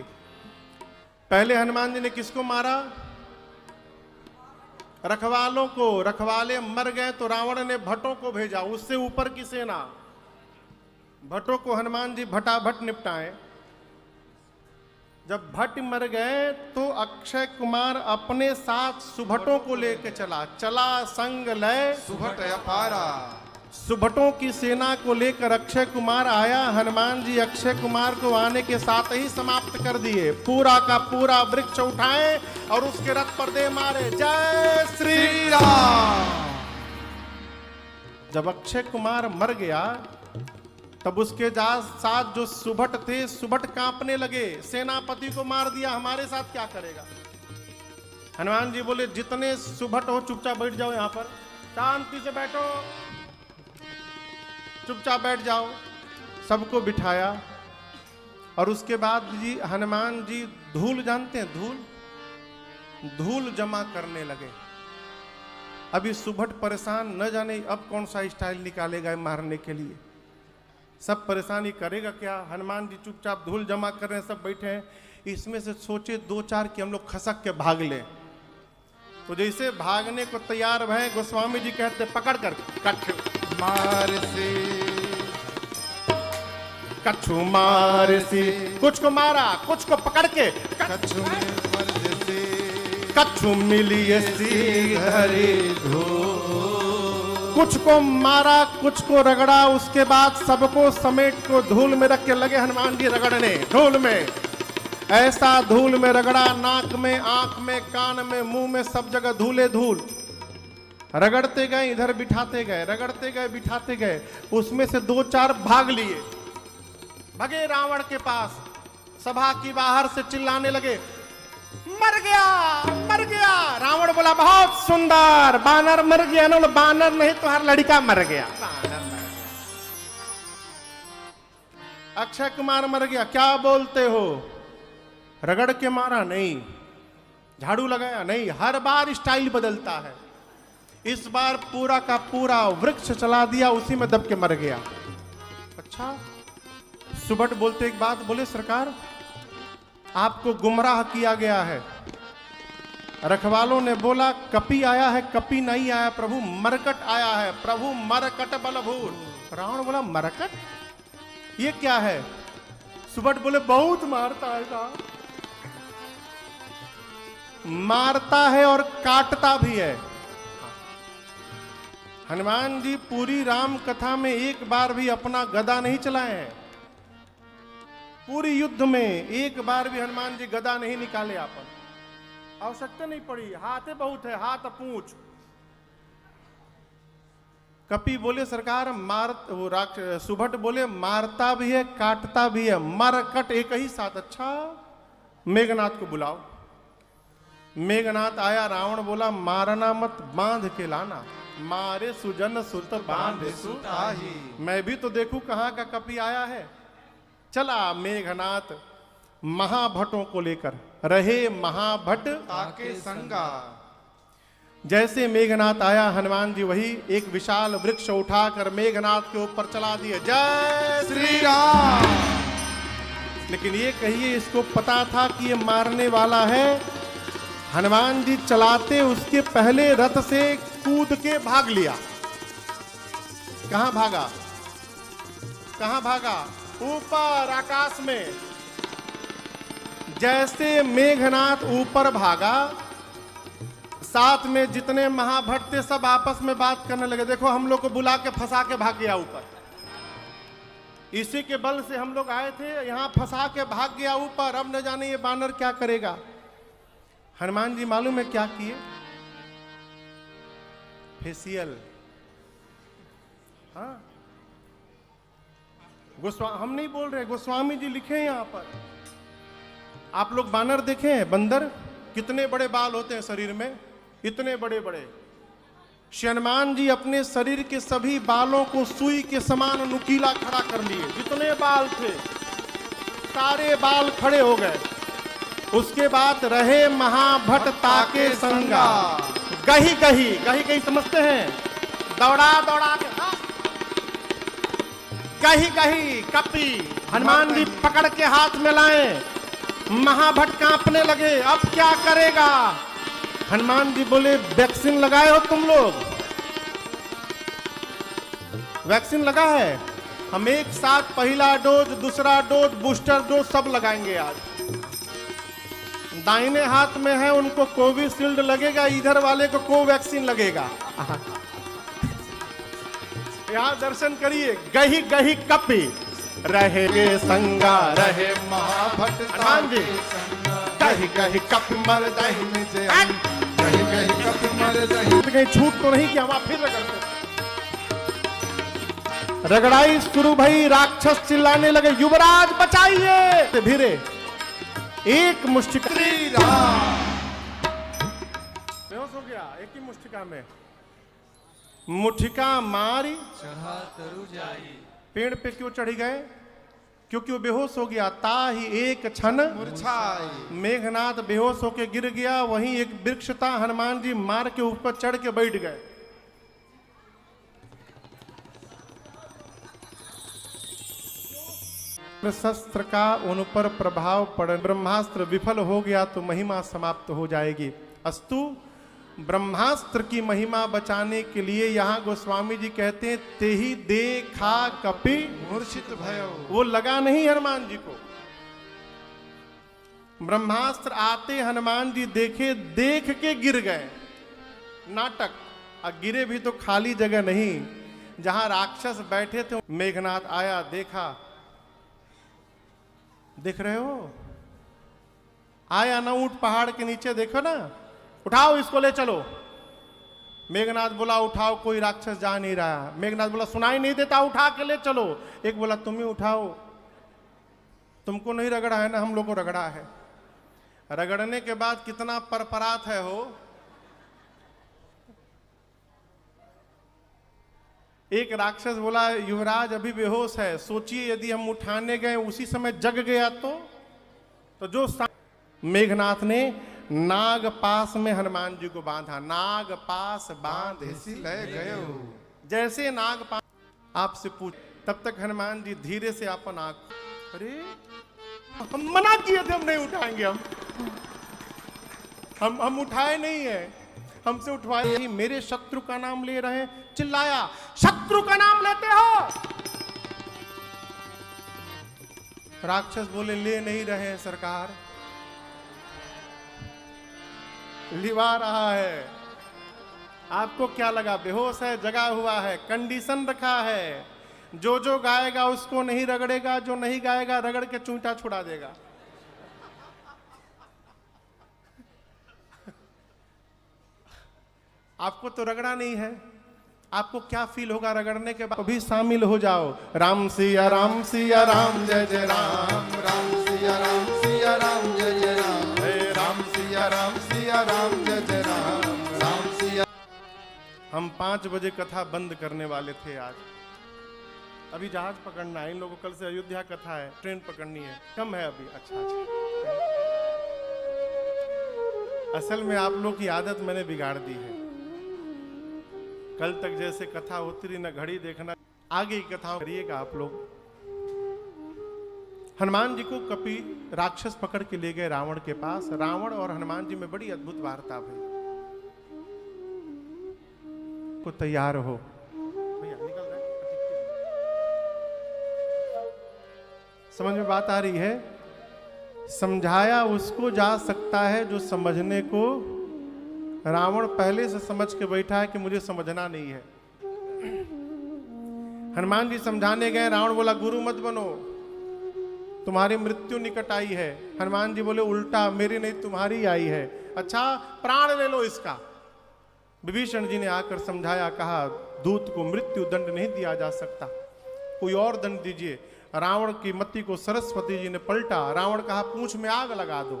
Speaker 1: पहले हनुमान जी ने किसको मारा? रखवालों को। रखवाले मर गए तो रावण ने भट्टों को भेजा, उससे ऊपर की सेना। भट्टों को हनुमान जी भटाभट निपटाए। जब भट्ट मर गए तो अक्षय कुमार अपने साथ सुभटों को लेकर चला संग लय
Speaker 2: सुभट अपारा।
Speaker 1: सुभटों की सेना को लेकर अक्षय कुमार आया। हनुमान जी अक्षय कुमार को आने के साथ ही समाप्त कर दिए। पूरा का पूरा वृक्ष उठाए और उसके रथ पर दे मारे। जय श्री राम। जब अक्षय कुमार मर गया तब उसके साथ जो सुभट थे, सुभट कांपने लगे। सेनापति को मार दिया, हमारे साथ क्या करेगा? हनुमान जी बोले, जितने सुभट हो चुपचाप बैठ जाओ, यहां पर शांति से बैठो, चुपचाप बैठ जाओ। सबको बिठाया और उसके बाद जी हनुमान जी धूल, जानते हैं धूल जमा करने लगे। अभी सुभट परेशान, न जाने अब कौन सा स्टाइल निकालेगा मारने के लिए। सब परेशानी करेगा क्या? हनुमान जी चुपचाप धूल जमा कर रहे हैं, सब बैठे हैं। इसमें से सोचे 2-4 कि हम लोग खसक के भाग ले। तो जैसे भागने को तैयार भय, गोस्वामी जी कहते पकड़ कर कछु मार से कुछ को मारा, कुछ को पकड़ के
Speaker 2: कछु मर्द से
Speaker 1: कछु मिली
Speaker 2: श्रीधरी धूल।
Speaker 1: कुछ को मारा, कुछ को रगड़ा, उसके बाद सबको समेट को धूल में रख के लगे हनुमान जी रगड़ने। धूल में, ऐसा धूल में रगड़ा, नाक में, आंख में, कान में, मुंह में, सब जगह धूले धूल। रगड़ते गए, इधर बिठाते गए, रगड़ते गए, बिठाते गए। उसमें से 2-4 भाग लिए, भगे रावण के पास। सभा की बाहर से चिल्लाने लगे, मर गया, मर गया। रावण बोला, बहुत सुंदर, बानर मर गया ना। बोला, बानर नहीं, तुम्हारा लड़का मर गया। अक्षय कुमार मर गया, क्या बोलते हो? रगड़ के मारा? नहीं। झाड़ू लगाया? नहीं। हर बार स्टाइल बदलता है। इस बार पूरा का पूरा वृक्ष चला दिया, उसी में दब के मर गया। अच्छा। सुबट बोलते एक बात बोले, सरकार आपको गुमराह किया गया है। रखवालों ने बोला, कपी आया है, कपी नहीं आया प्रभु, मरकट आया है प्रभु, मरकट बलभूर। रावण बोला, मरकट ये क्या है? सुबट बोले, बहुत मारता है साहब। मारता है और काटता भी है। हनुमान जी पूरी राम कथा में एक बार भी अपना गदा नहीं चलाए हैं। पूरी युद्ध में एक बार भी हनुमान जी गदा नहीं निकाले। आपन आवश्यकता नहीं पड़ी, हाथ बहुत है, हाथ पूंछ। कपि बोले, सरकार मार, वो सुभट बोले, मारता भी है, काटता भी है, मरकट एक ही साथ। अच्छा, मेघनाथ को बुलाओ। मेघनाथ आया। रावण बोला, मारना मत, बांध के लाना। मारे सुजन सुत बांध सुताही। मैं भी तो देखूं कहां का कपि आया है। चला मेघनाथ महाभटों को लेकर, रहे महाभट
Speaker 2: ताके संगा।
Speaker 1: जैसे मेघनाथ आया, हनुमान जी वही एक विशाल वृक्ष उठाकर मेघनाथ के ऊपर चला दिए। जय
Speaker 2: श्री राम।
Speaker 1: लेकिन ये कहिए, इसको पता था कि ये मारने वाला है? हनुमान जी चलाते उसके पहले रथ से कूद के भाग लिया। कहां भागा? कहां भागा? ऊपर आकाश में। जैसे मेघनाथ ऊपर भागा, साथ में जितने महाभट थे सब आपस में बात करने लगे, देखो हम लोग को बुला के फंसा के भाग गया ऊपर, इसी के बल से हम लोग आए थे, यहां फंसा के भाग गया ऊपर, अब न जाने ये बानर क्या करेगा। हनुमान जी मालूम है क्या किए? फेशियल। हाँ, हम नहीं बोल रहे, गोस्वामी जी लिखे हैं यहां पर। आप लोग बानर देखे हैं? बंदर कितने बड़े बाल होते हैं शरीर में, इतने बड़े बड़े। श्री हनुमान जी अपने शरीर के सभी बालों को सुई के समान नुकीला खड़ा कर लिए। जितने बाल थे सारे बाल खड़े हो गए। उसके बाद रहे महाभट ताके संगा। गही गही, गही गही समझते हैं? दौड़ा दौड़ा के, हाँ? गही गही कपी हनुमान जी पकड़ के हाथ में लाए। महाभट कांपने लगे, अब क्या करेगा? हनुमान जी बोले, वैक्सीन लगाए हो तुम लोग? वैक्सीन लगा है? हम एक साथ पहला डोज, दूसरा डोज, बूस्टर डोज सब लगाएंगे आज। दाहिने हाथ में है उनको कोविशील्ड लगेगा, इधर वाले को कोवैक्सीन लगेगा। यहां दर्शन करिए। गही गही कपी रहे संगा, रहे
Speaker 2: महाभट
Speaker 1: हनुमान जी। गही गही कपी मर दही,
Speaker 2: गही गही कपि मर दही।
Speaker 1: कहीं छूट तो नहीं कि हम फिर रगड़ते। रगड़ाई शुरू भई, राक्षस चिल्लाने लगे, युवराज बचाइए। भिरे एक मुष्टिका,
Speaker 2: श्री राम।
Speaker 1: बेहोश हो गया एक ही मुष्टिका में। मुठिका मारी,
Speaker 2: चढ़ा तरु जाई।
Speaker 1: पेड़ पे क्यों चढ़ी गए? क्योंकि वो बेहोश हो गया। ताही एक क्षण
Speaker 2: मूर्छाई।
Speaker 1: मेघनाथ बेहोश होके गिर गया। वहीं एक वृक्ष था, हनुमान जी मार के ऊपर चढ़ के बैठ गए। शस्त्र का उन पर प्रभाव पड़, ब्रह्मास्त्र विफल हो गया तो महिमा समाप्त हो जाएगी। अस्तु ब्रह्मास्त्र की महिमा बचाने के लिए यहाँ गोस्वामी जी कहते हैं, तेहि देखा कपि
Speaker 2: मूर्छित भयो।
Speaker 1: वो लगा नहीं हनुमान जी को, ब्रह्मास्त्र आते हनुमान जी देखे, देख के गिर गए। नाटक। अब गिरे भी तो खाली जगह नहीं, जहां राक्षस बैठे थे। मेघनाथ आया, देखा, देख रहे हो, आया ना ऊंट पहाड़ के नीचे, देखो ना, उठाओ इसको ले चलो। मेघनाथ बोला उठाओ, कोई राक्षस जा नहीं रहा। मेघनाथ बोला सुनाई नहीं देता, उठा के ले चलो। एक बोला तुम ही उठाओ, तुमको नहीं रगड़ा है ना, हम लोग को रगड़ा है। रगड़ने के बाद कितना परपरात है हो। एक राक्षस बोला युवराज अभी बेहोश है, सोचिए यदि हम उठाने गए उसी समय जग गया तो जो मेघनाथ ने नाग पास में हनुमान जी को बांधा। नाग पास बांध
Speaker 2: ऐसी लय गयो।
Speaker 1: जैसे नाग पास। आपसे पूछ, तब तक हनुमान जी धीरे से अपन आंख, अरे हम मना किए थे, हम नहीं उठाएंगे, हम उठाए नहीं है, हमसे उठवाए नहीं। मेरे शत्रु का नाम ले रहे हैं। चिल्लाया, शत्रु का नाम लेते हो? राक्षस बोले ले नहीं रहे हैं सरकार, लिवा रहा है। आपको क्या लगा बेहोश है, जगा हुआ है, कंडीशन रखा है। जो जो गाएगा उसको नहीं रगड़ेगा, जो नहीं गाएगा रगड़ के चूंटा छुड़ा देगा। आपको तो रगड़ा नहीं है, आपको क्या फील होगा रगड़ने के बाद? अभी शामिल हो जाओ। राम सिया राम सिया राम जय जय राम,
Speaker 2: राम सिया राम सिया राम जय जय राम,
Speaker 1: हे राम
Speaker 2: सिया राम सिया राम जय जय राम, राम सिया।
Speaker 1: हम 5 बजे कथा बंद करने वाले थे आज। अभी जहाज पकड़ना है इन लोगों को, कल से अयोध्या कथा है, ट्रेन पकड़नी है, कम है अभी। अच्छा। असल में आप लोग की आदत मैंने बिगाड़ दी है। कल तक जैसे कथा होती रही, ना घड़ी देखना, आगे की कथा करिएगा आप लोग। हनुमान जी को कपि राक्षस पकड़ के ले गए रावण के पास। रावण और हनुमान जी में बड़ी अद्भुत वार्ता हुई। को तैयार हो भैया, निकल रहा है। समझ में बात आ रही है? समझाया उसको जा सकता है जो समझने को, रावण पहले से समझ के बैठा है कि मुझे समझना नहीं है। हनुमान जी समझाने गए, रावण बोला गुरु मत बनो, तुम्हारी मृत्यु निकट आई है। हनुमान जी बोले उल्टा, मेरी नहीं तुम्हारी आई है। अच्छा प्राण ले लो इसका। विभीषण जी ने आकर समझाया, कहा दूत को मृत्यु दंड नहीं दिया जा सकता, कोई और दंड दीजिए। रावण की मति को सरस्वती जी ने पलटा। रावण कहा पूंछ में आग लगा दो।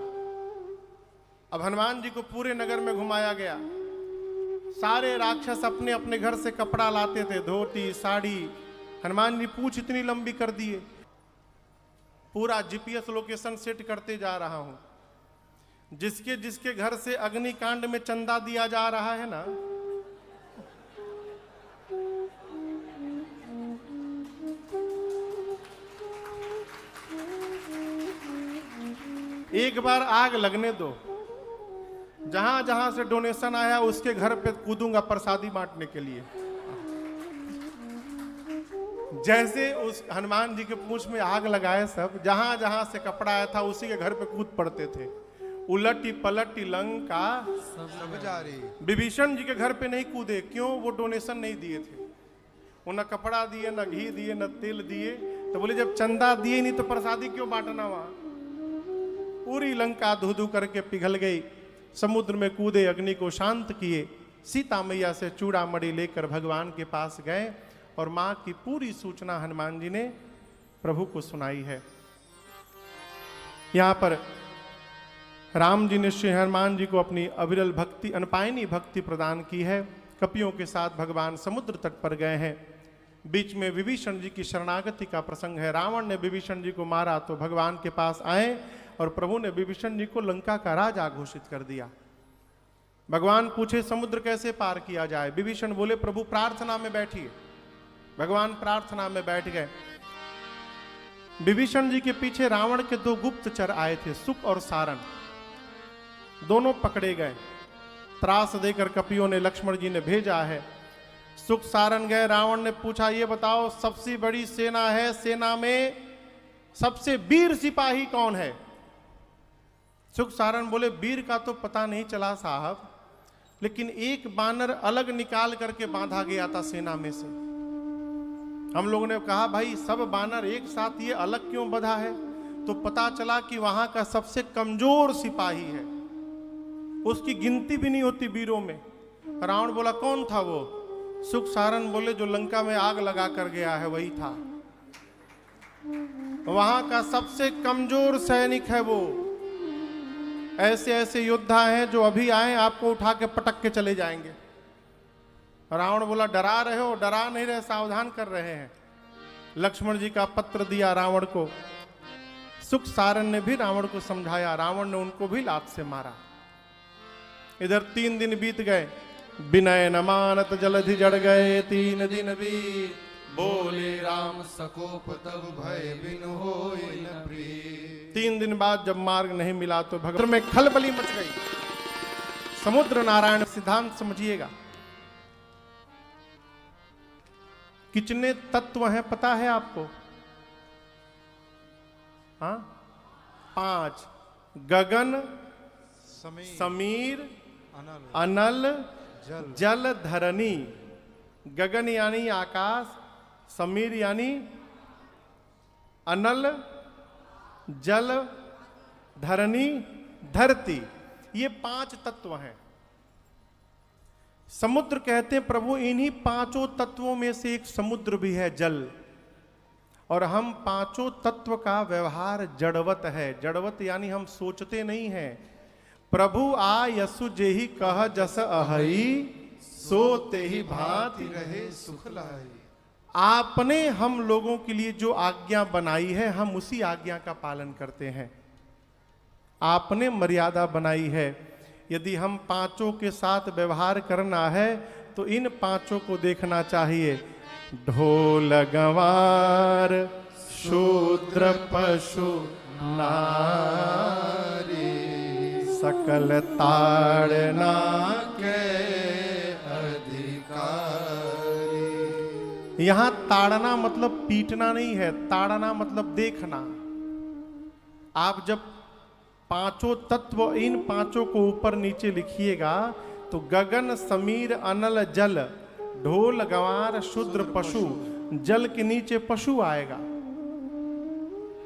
Speaker 1: अब हनुमान जी को पूरे नगर में घुमाया गया। सारे राक्षस अपने अपने घर से कपड़ा लाते थे, धोती साड़ी। हनुमान जी पूंछ इतनी लंबी कर दिए। पूरा जीपीएस लोकेशन सेट करते जा रहा हूं। जिसके जिसके घर से अग्निकांड में चंदा दिया जा रहा है ना, एक बार आग लगने दो। जहां जहां से डोनेशन आया उसके घर पे कूदूंगा प्रसादी बांटने के लिए। जैसे उस हनुमान जी के पूंछ में आग लगाए, सब जहां जहां से कपड़ा आया था उसी के घर पे कूद पड़ते थे। उलटी पलटी लंका
Speaker 2: सब जारी।
Speaker 1: विभीषण जी के घर पे नहीं कूदे, क्यों? वो डोनेशन नहीं दिए थे। वो न कपड़ा दिए, न घी दिए, न तेल दिए। तो बोले जब चंदा दिए नहीं तो प्रसादी क्यों बांटना? वहां पूरी लंका धू धू करके पिघल गई। समुद्र में कूदे, अग्नि को शांत किए। सीता मैया से चूड़ामणि लेकर भगवान के पास गए और मां की पूरी सूचना हनुमान जी ने प्रभु को सुनाई है। यहां पर राम जी ने श्री हनुमान जी को अपनी अविरल भक्ति, अनपायनी भक्ति प्रदान की है। कपियों के साथ भगवान समुद्र तट पर गए हैं। बीच में विभीषण जी की शरणागति का प्रसंग है। रावण ने विभीषण जी को मारा तो भगवान के पास आए और प्रभु ने विभीषण जी को लंका का राजा घोषित कर दिया। भगवान पूछे समुद्र कैसे पार किया जाए? विभीषण बोले प्रभु प्रार्थना में बैठिए। भगवान प्रार्थना में बैठ गए। विभीषण जी के पीछे रावण के 2 गुप्तचर आए थे, सुक और सारन। दोनों पकड़े गए। त्रास देकर कपियों ने, लक्ष्मण जी ने भेजा है। सुक सारन गए। रावण ने पूछा ये बताओ सबसे बड़ी सेना है, सेना में सबसे वीर सिपाही कौन है? सुख सारण बोले वीर का तो पता नहीं चला साहब, लेकिन एक बानर अलग निकाल करके बांधा गया था सेना में से। हम लोगों ने कहा भाई सब बानर एक साथ ये अलग क्यों बंधा है? तो पता चला कि वहां का सबसे कमजोर सिपाही है, उसकी गिनती भी नहीं होती वीरों में। रावण बोला कौन था वो? सुख सारण बोले जो लंका में आग लगा कर गया है वही था। वहां का सबसे कमजोर सैनिक है वो। ऐसे ऐसे योद्धा हैं जो अभी आए आपको उठा के पटक के चले जाएंगे। रावण बोला डरा रहे हो? डरा नहीं रहे, सावधान कर रहे हैं। लक्ष्मण जी का पत्र दिया रावण को। सुख सारण ने भी रावण को समझाया, रावण ने उनको भी लात से मारा। इधर 3 दिन बीत गए, विनय न मानत जलधि जड़ गए 3 दिन बीत, बोले राम
Speaker 2: सकोप तब भय बिन होय न प्रीत।
Speaker 1: 3 दिन बाद जब मार्ग नहीं मिला तो भगवान में खलबली मच गई। समुद्र नारायण सिद्धांत समझिएगा। कितने तत्व हैं पता है आपको? हाँ, 5। गगन, समीर, अनल, जल धरणी। गगन यानी आकाश, समीर यानी अनल, जल, धरणी, धरती। ये 5 तत्व हैं। समुद्र कहते हैं प्रभु इन्हीं 5 तत्वों में से एक समुद्र भी है, जल। और हम 5 तत्व का व्यवहार जड़वत है। जड़वत यानी हम सोचते नहीं हैं। प्रभु आ यसु जेहि कह जस अहई, सो तेहि भांति
Speaker 2: रहे सुख लाई।
Speaker 1: आपने हम लोगों के लिए जो आज्ञा बनाई है हम उसी आज्ञा का पालन करते हैं। आपने मर्यादा बनाई है। यदि हम 5 के साथ व्यवहार करना है तो इन 5 को देखना चाहिए। ढोल गंवार शूद्र पशु नारी, सकल ताड़ना
Speaker 2: के अधिकारी।
Speaker 1: यहां ताड़ना मतलब पीटना नहीं है, ताड़ना मतलब देखना। आप जब 5 तत्व इन 5 को ऊपर नीचे लिखिएगा तो गगन, समीर, अनल, जल, ढोल, गंवार, शूद्र, पशु। जल के नीचे पशु आएगा।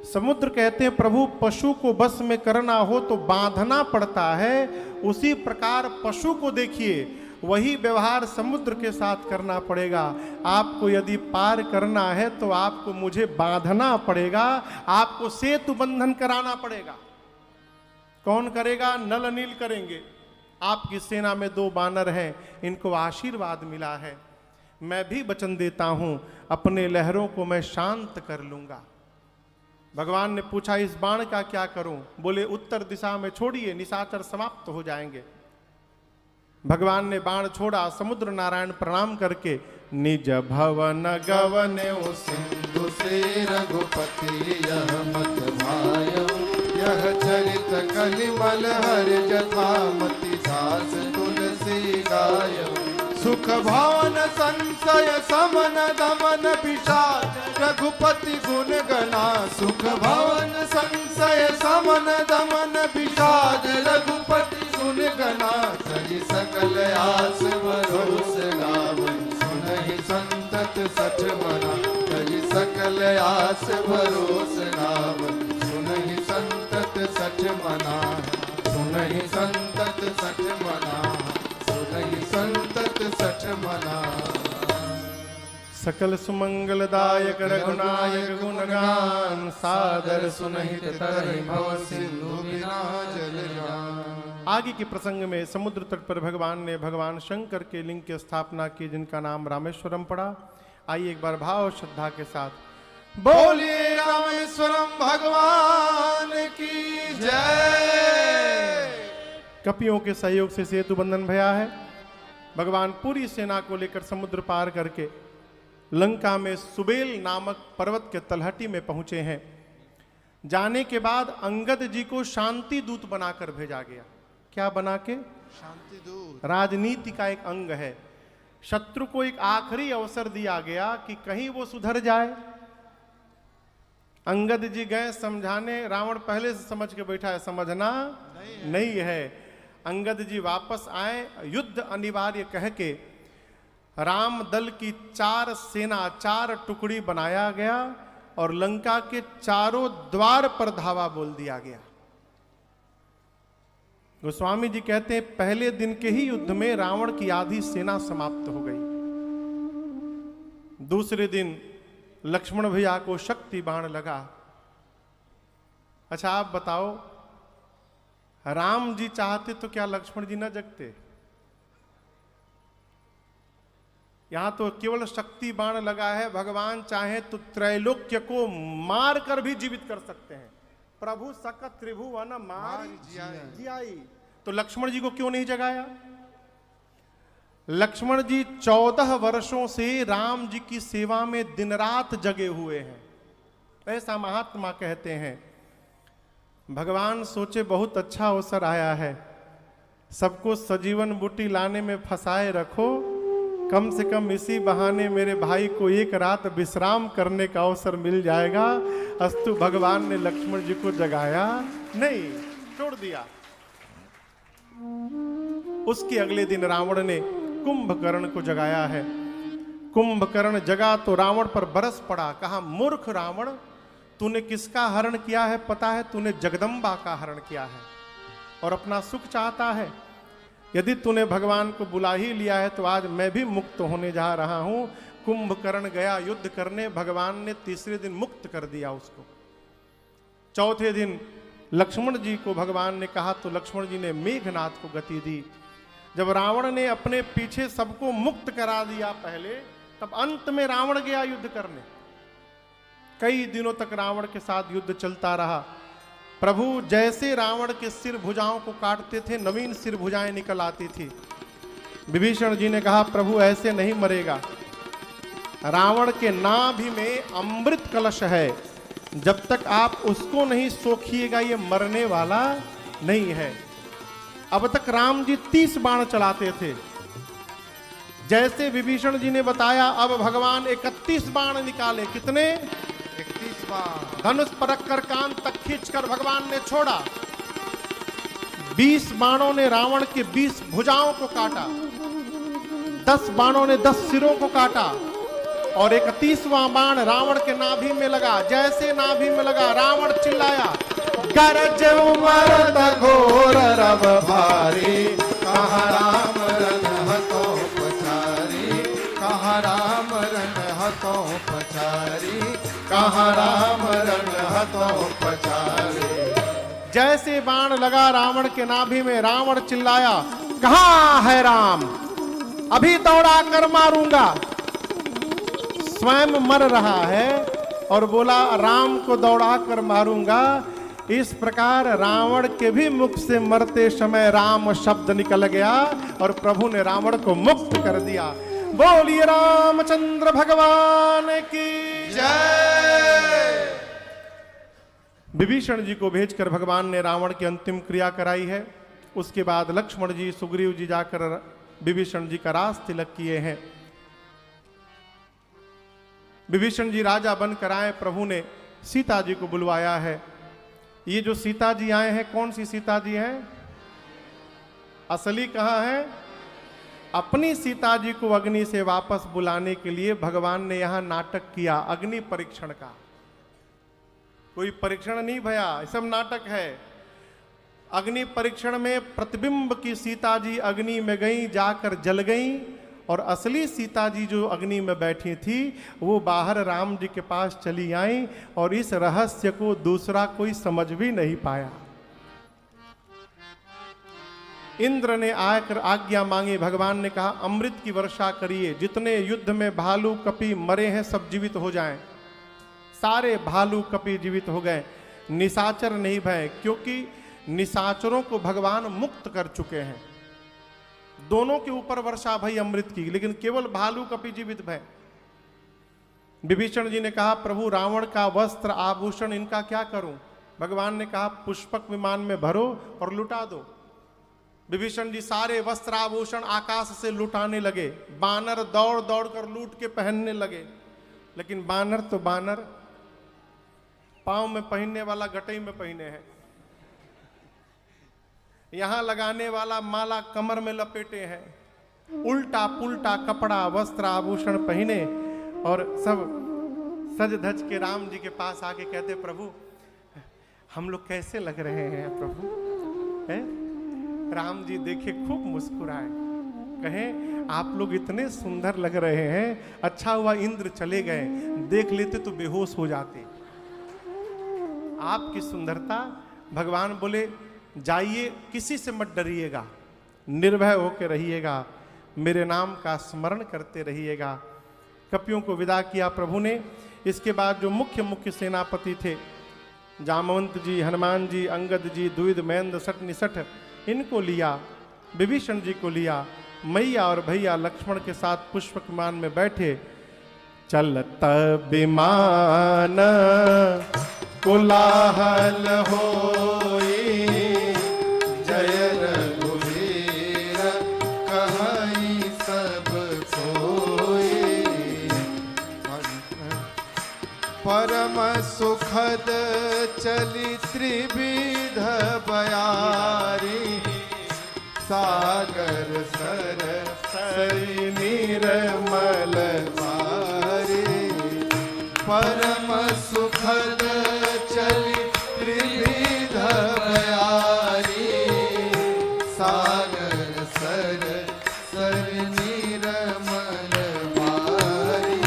Speaker 1: समुद्र कहते हैं प्रभु पशु को बस में करना हो तो बांधना पड़ता है, उसी प्रकार पशु को देखिए, वही व्यवहार समुद्र के साथ करना पड़ेगा। आपको यदि पार करना है तो आपको मुझे बांधना पड़ेगा, आपको सेतु बंधन कराना पड़ेगा। कौन करेगा? नल नील करेंगे। आपकी सेना में 2 बानर हैं, इनको आशीर्वाद मिला है। मैं भी वचन देता हूं अपने लहरों को मैं शांत कर लूंगा। भगवान ने पूछा इस बाण का क्या करूं? बोले उत्तर दिशा में छोड़िए, निशाचर समाप्त हो जाएंगे। भगवान ने बाण छोड़ा। समुद्र नारायण प्रणाम करके निज भवन गवने
Speaker 2: सिंधु से रघुपति यह मत भायो, यह चरित कलिमल हर जथामति दास तुलसी गायो। सुख भावन संशय समन दमन विषाद रघुपति गुण गना। सुख भावन संशय समन दमन विषाद रघुपति गुण गना। सही सकल आस भरोस गावन, सुनहि संतत सठ मना। सही सकल आस भरोस गावन, सुनहि संतत सठ मना। सुनहि संतत सठ मना, सुनहि संतत सठ मना।
Speaker 1: सकल सुमंगलदायक रघुनायक गुणगान, सादर सुनहित तरहि भव सिंधु बिना जल जान। आगे के प्रसंग में समुद्र तट पर भगवान ने भगवान शंकर के लिंग की स्थापना की, जिनका नाम रामेश्वरम पड़ा। आइए एक बार भाव श्रद्धा के साथ
Speaker 2: बोलिए रामेश्वरम भगवान की जय।
Speaker 1: कपियों के सहयोग से सेतु बंधन भया है। भगवान पूरी सेना को लेकर समुद्र पार करके लंका में सुबेल नामक पर्वत के तलहटी में पहुंचे हैं। जाने के बाद अंगद जी को शांति दूत बनाकर भेजा गया। क्या बना के?
Speaker 2: शांति दूत।
Speaker 1: राजनीति का एक अंग है। शत्रु को एक आखिरी अवसर दिया गया कि कहीं वो सुधर जाए। अंगद जी गए समझाने, रावण पहले से समझ के बैठा है, समझना नहीं है। अंगद जी वापस आए, युद्ध अनिवार्य कह के राम दल की 4 सेना 4 टुकड़ी बनाया गया और लंका के चारों द्वार पर धावा बोल दिया गया। गोस्वामी जी कहते हैं पहले दिन के ही युद्ध में रावण की आधी सेना समाप्त हो गई। दूसरे दिन लक्ष्मण भैया को शक्ति बाण लगा। अच्छा आप बताओ, राम जी चाहते तो क्या लक्ष्मण जी न जगते? यहां तो केवल शक्ति बाण लगा है, भगवान चाहे तो त्रैलोक्य को मार कर भी जीवित कर सकते हैं। प्रभु सकत त्रिभुवन मार जियाई, तो लक्ष्मण जी को क्यों नहीं जगाया? लक्ष्मण जी 14 वर्षों से राम जी की सेवा में दिन रात जगे हुए हैं, ऐसा महात्मा कहते हैं। भगवान सोचे बहुत अच्छा अवसर आया है, सबको सजीवन बूटी लाने में फंसाए रखो, कम से कम इसी बहाने मेरे भाई को एक रात विश्राम करने का अवसर मिल जाएगा। अस्तु भगवान ने लक्ष्मण जी को जगाया नहीं, छोड़ दिया। उसके अगले दिन रावण ने कुंभकर्ण को जगाया है। कुंभकर्ण जगा तो रावण पर बरस पड़ा, कहा मूर्ख रावण, तूने किसका हरण किया है पता है? तूने जगदम्बा का हरण किया है और अपना सुख चाहता है। यदि तूने भगवान को बुला ही लिया है तो आज मैं भी मुक्त होने जा रहा हूं। कुंभकर्ण गया युद्ध करने, भगवान ने तीसरे दिन मुक्त कर दिया उसको। चौथे दिन लक्ष्मण जी को भगवान ने कहा तो लक्ष्मण जी ने मेघनाथ को गति दी। जब रावण ने अपने पीछे सबको मुक्त करा दिया पहले, तब अंत में रावण गया युद्ध करने। कई दिनों तक रावण के साथ युद्ध चलता रहा। प्रभु जैसे रावण के सिर भुजाओं को काटते थे, नवीन सिर भुजाएं निकल आती थी। विभीषण जी ने कहा प्रभु ऐसे नहीं मरेगा, रावण के नाभि में अमृत कलश है, जब तक आप उसको नहीं सोखिएगा ये मरने वाला नहीं है। अब तक राम जी 30 बाण चलाते थे, जैसे विभीषण जी ने बताया अब भगवान 31 बाण निकाले। कितने?
Speaker 2: 31 बाण।
Speaker 1: धनुष पर रखकर कान तक खींचकर भगवान ने छोड़ा। 20 बाणों ने रावण के 20 भुजाओं को काटा, 10 बाणों ने 10 सिरों को काटा और 31वां बाण रावण के नाभि में लगा। जैसे नाभि में लगा रावण चिल्लाया, गरज मरद घोर रब भारी, कहाँ राम रन हथों पछारी, कहाँ राम रन हथों पछारी, कहाँ राम रन हथों पछारी। जैसे बाण लगा रावण के नाभि में, रावण चिल्लाया, कहाँ है राम, अभी दौड़ा कर मारूंगा। स्वयं मर रहा है और बोला राम को दौड़ा कर मारूंगा। इस प्रकार रावण के भी मुख से मरते समय राम शब्द निकल गया और प्रभु ने रावण को मुक्त कर दिया। बोलिए रामचंद्र भगवान की
Speaker 2: जय।
Speaker 1: विभीषण जी को भेजकर भगवान ने रावण की अंतिम क्रिया कराई है। उसके बाद लक्ष्मण जी सुग्रीव जी जाकर विभीषण जी का रास तिलक किए हैं। विभीषण जी राजा बनकर आए, प्रभु ने सीता जी को बुलवाया है। ये जो सीता जी आए हैं कौन सी सीता जी हैं? असली कहाँ है? अपनी सीता जी को अग्नि से वापस बुलाने के लिए भगवान ने यहां नाटक किया अग्नि परीक्षण का। कोई परीक्षण नहीं भया, सब नाटक है। अग्नि परीक्षण में प्रतिबिंब की सीता जी अग्नि में गई, जाकर जल गई और असली सीता जी जो अग्नि में बैठी थी वो बाहर राम जी के पास चली आई और इस रहस्य को दूसरा कोई समझ भी नहीं पाया। इंद्र ने आकर आज्ञा मांगी, भगवान ने कहा अमृत की वर्षा करिए, जितने युद्ध में भालू कपी मरे हैं सब जीवित हो जाएं। सारे भालू कपी जीवित हो गए, निशाचर नहीं भय, क्योंकि निशाचरों को भगवान मुक्त कर चुके हैं। दोनों के ऊपर वर्षा भई अमृत की, लेकिन केवल भालू कपि जीवित भय। विभीषण जी ने कहा प्रभु रावण का वस्त्र आभूषण इनका क्या करूं? भगवान ने कहा पुष्पक विमान में भरो और लुटा दो। विभीषण जी सारे वस्त्र आभूषण आकाश से लुटाने लगे। बानर दौड़ दौड़ कर लूट के पहनने लगे, लेकिन बानर तो बानर, पांव में पहनने वाला गटई में पहने हैं, यहां लगाने वाला माला कमर में लपेटे हैं, उल्टा पुल्टा कपड़ा वस्त्र आभूषण पहने और सब सज धज के राम जी के पास आके कहते प्रभु हम लोग कैसे लग रहे हैं प्रभु? है? राम जी देखे खूब मुस्कुराए, कहें आप लोग इतने सुंदर लग रहे हैं, अच्छा हुआ इंद्र चले गए, देख लेते तो बेहोश हो जाते। आपकी सुंदरता, भगवान बोले जाइए किसी से मत डरिएगा, निर्भय होकर रहिएगा, मेरे नाम का स्मरण करते रहिएगा। कपियों को विदा किया प्रभु ने। इसके बाद जो मुख्य सेनापति थे, जामवंत जी, हनुमान जी, अंगद जी, द्विविद, महेंद्र, सठ निसठ, इनको लिया, विभीषण जी को लिया, मैया और भैया लक्ष्मण के साथ पुष्पक विमान में बैठे। चलत विमान कोलाहल होई, जय रघुवीर कहाई सब कोई।
Speaker 2: परम सुखद चली त्रिविध बयारी, सागर सर सरी निर्मल मारी। परम सुखद चली त्रिविध बयारी, सागर सर सरी निर्मल मारी।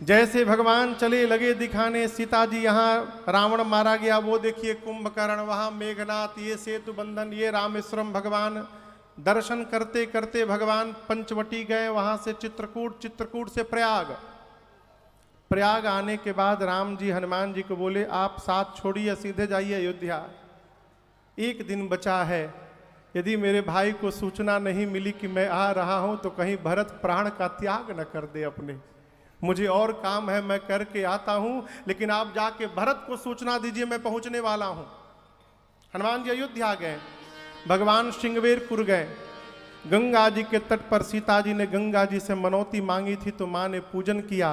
Speaker 1: जैसे भगवान चले लगे दिखाने, सीता जी यहाँ रावण मारा गया, वो देखिए कुंभकर्ण, वहां मेघनाथ, ये सेतु बंधन, ये रामेश्वरम। भगवान दर्शन करते करते भगवान पंचवटी गए, वहां से चित्रकूट, चित्रकूट से प्रयाग। प्रयाग आने के बाद राम जी हनुमान जी को बोले आप साथ छोड़िए, सीधे जाइए अयोध्या, एक दिन बचा है, यदि मेरे भाई को सूचना नहीं मिली कि मैं आ रहा हूं तो कहीं भरत प्राण का त्याग न कर दे अपने। मुझे और काम है, मैं करके आता हूं, लेकिन आप जाके भरत को सूचना दीजिए मैं पहुंचने वाला हूं। हनुमान जी अयोध्या गए, भगवान श्रृंगवेरपुर गए, गंगा जी के तट पर सीता जी ने गंगा जी से मनौती मांगी थी तो मां ने पूजन किया।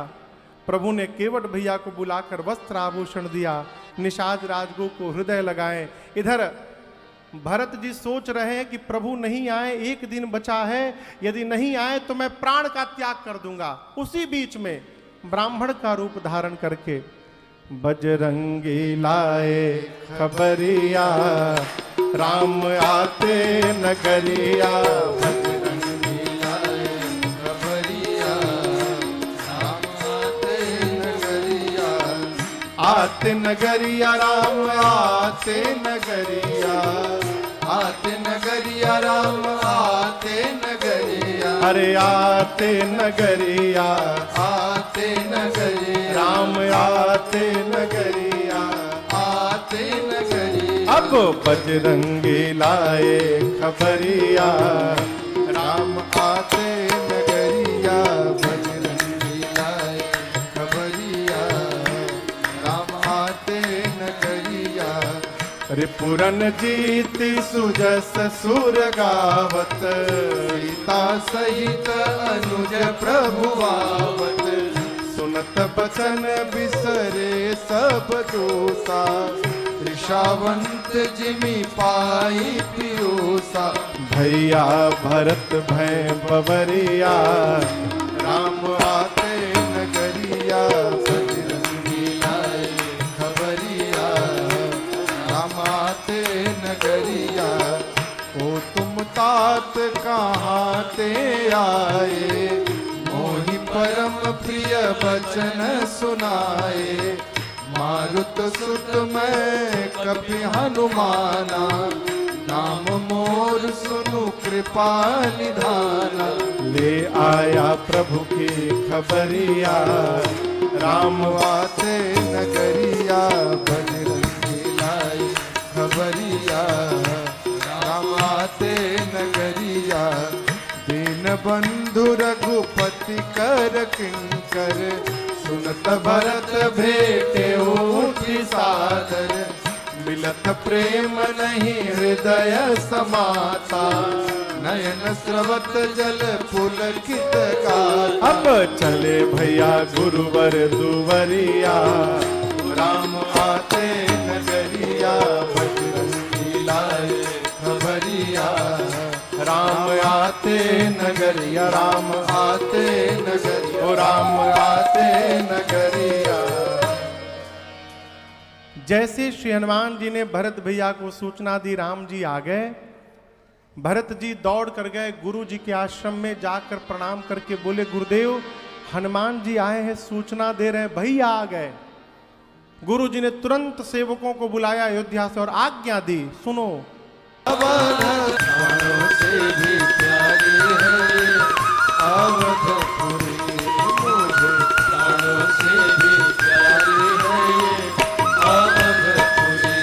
Speaker 1: प्रभु ने केवट भैया को बुलाकर वस्त्र आभूषण दिया, निषाद राजगो को हृदय लगाए। इधर भरत जी सोच रहे हैं कि प्रभु नहीं आए, एक दिन बचा है, यदि नहीं आए तो मैं प्राण का त्याग कर दूंगा। उसी बीच में ब्राह्मण का रूप धारण करके बजरंगी लाए खबरिया, राम आते नगरिया।
Speaker 2: बजरंगी लाए खबरिया, राम आते नगरिया।
Speaker 1: आते नगरिया राम आते नगरिया,
Speaker 2: आते नगरिया राम आते नगरिया।
Speaker 1: अरे आते नगरिया,
Speaker 2: आते नगरिया
Speaker 1: राम आते नगरिया,
Speaker 2: आते नगरिया।
Speaker 1: अब बजरंगी लाए खबरिया,
Speaker 2: राम आते नगरिया, बजरंगी लाए खबरिया, राम आते नगरिया।
Speaker 1: रिपुरन जीति सुजस सुर गावत,
Speaker 2: सीता सहित अनुज प्रभु आवत।
Speaker 1: सुनत
Speaker 2: बचन बिसरे सब दोषा, त्रिषावंत जिमि पाई पियोसा।
Speaker 1: भैया भरत भय बबरिया,
Speaker 2: राम आते नगरिया, बजरंगी लाए खबरिया, राम आते नगरिया। ओ तुम तात कहाँ ते आए, मोहि परम प्रिय बचन सुनाए। मारुत सुत मैं कपि हनुमाना, नाम मोर सुनु कृपा निधाना।
Speaker 1: ले आया प्रभु की खबरिया,
Speaker 2: राम आते नगरिया, बजरंगी लाए खबरिया, राम आते नगरिया। दीन बंधु रघुपति कर किंकर, सुनत भरत भेटे उठी सादर। मिलत प्रेम नहीं हृदय समाता, नयन स्रवत जल पुलकित गाथा।
Speaker 1: अब चले भैया गुरुवर दुवरिया,
Speaker 2: आते नगरिया बजरंगी लाए खबरिया
Speaker 1: राम आते नगरिया, राम
Speaker 2: आते नगरिया
Speaker 1: ओ राम
Speaker 2: आते नगरिया।
Speaker 1: जैसे श्री हनुमान जी ने भरत भैया को सूचना दी राम जी आ गए, भरत जी दौड़ कर गए गुरु जी के आश्रम में, जाकर प्रणाम करके बोले गुरुदेव हनुमान जी आए हैं, सूचना दे रहे हैं भैया आ गए। गुरु जी ने तुरंत सेवकों को बुलाया अयोध्या से और आज्ञा दी, सुनो
Speaker 2: अवध प्राणों से भी प्यारी है अवधपुरी, मुझे प्राणों से भी प्यारी है अवधपुरी।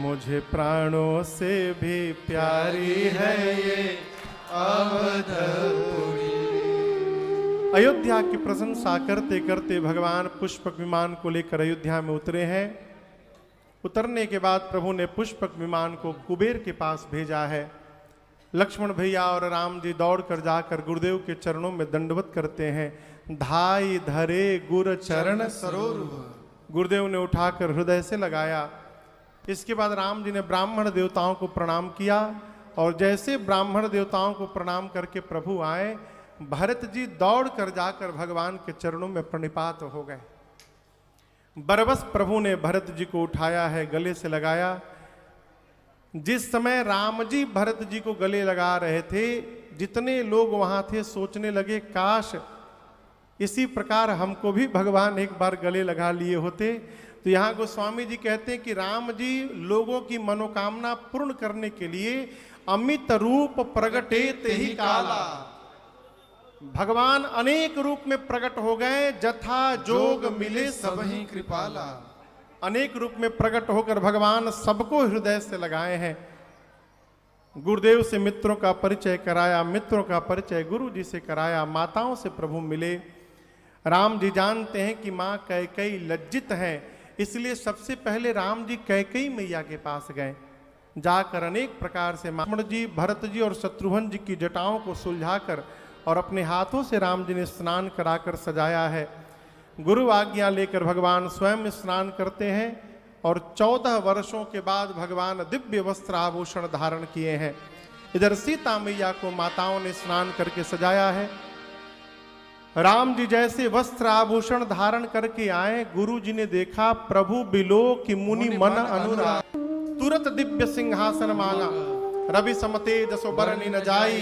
Speaker 1: मुझे प्राणों से भी प्यारी है ये
Speaker 2: अवधपुरी।
Speaker 1: अयोध्या की प्रशंसा करते करते भगवान पुष्पक विमान को लेकर अयोध्या में उतरे हैं। उतरने के बाद प्रभु ने पुष्पक विमान को कुबेर के पास भेजा है। लक्ष्मण भैया और राम जी दौड़कर जाकर गुरुदेव के चरणों में दंडवत करते हैं। धाई धरे गुर चरण
Speaker 2: सरोवर,
Speaker 1: गुरुदेव ने उठाकर हृदय से लगाया। इसके बाद राम जी ने ब्राह्मण देवताओं को प्रणाम किया और जैसे ब्राह्मण देवताओं को प्रणाम करके प्रभु आए, भरत जी दौड़ कर जाकर भगवान के चरणों में प्रणिपात हो गए। बरबस प्रभु ने भरत जी को उठाया है, गले से लगाया। जिस समय राम जी भरत जी को गले लगा रहे थे, जितने लोग वहां थे सोचने लगे काश इसी प्रकार हमको भी भगवान एक बार गले लगा लिए होते। तो यहाँ गोस्वामी जी कहते हैं कि राम जी लोगों की मनोकामना पूर्ण करने के लिए अमित रूप प्रगटे ते ही काला, भगवान अनेक रूप में प्रकट हो गए, जथा जोग मिले सब
Speaker 2: सबही कृपाला।
Speaker 1: अनेक रूप में प्रकट होकर भगवान सबको हृदय से लगाए हैं। गुरुदेव से मित्रों का परिचय कराया, मित्रों का परिचय गुरु जी से कराया, माताओं से प्रभु मिले। राम जी जानते हैं कि माँ कैकेयी लज्जित हैं, इसलिए सबसे पहले राम जी कैकेयी मैया के पास गए। जाकर अनेक प्रकार से लक्ष्मण जी, भरत जी और शत्रुघ्न जी की जटाओं को सुलझाकर और अपने हाथों से राम जी ने स्नान कराकर सजाया है। गुरु आज्ञा लेकर भगवान स्वयं स्नान करते हैं और 14 वर्षों के बाद भगवान दिव्य वस्त्र आभूषण धारण किए हैं। इधर सीता मैया को माताओं ने स्नान करके सजाया है। राम जी जैसे वस्त्र आभूषण धारण करके आए, गुरु जी ने देखा प्रभु बिलो कि मुनि मन अनुराग, तुरंत दिव्य सिंहासन मांगा। रवि समते जसो बरनी न जाई,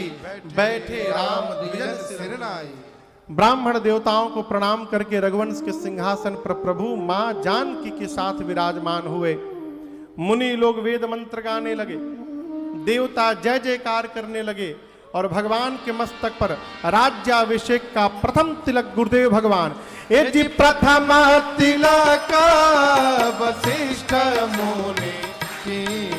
Speaker 1: बैठे राम द्विजन सिर नाई। ब्राह्मण देवताओं को प्रणाम करके रघुवंश के सिंहासन पर प्रभु मां जानकी के साथ विराजमान हुए। मुनि लोग वेद मंत्र गाने लगे, देवता जय जयकार करने लगे और भगवान के मस्तक पर राज्याभिषेक का प्रथम तिलक गुरुदेव भगवान एति प्रथम
Speaker 2: तिलक वशिष्ठ मुनि की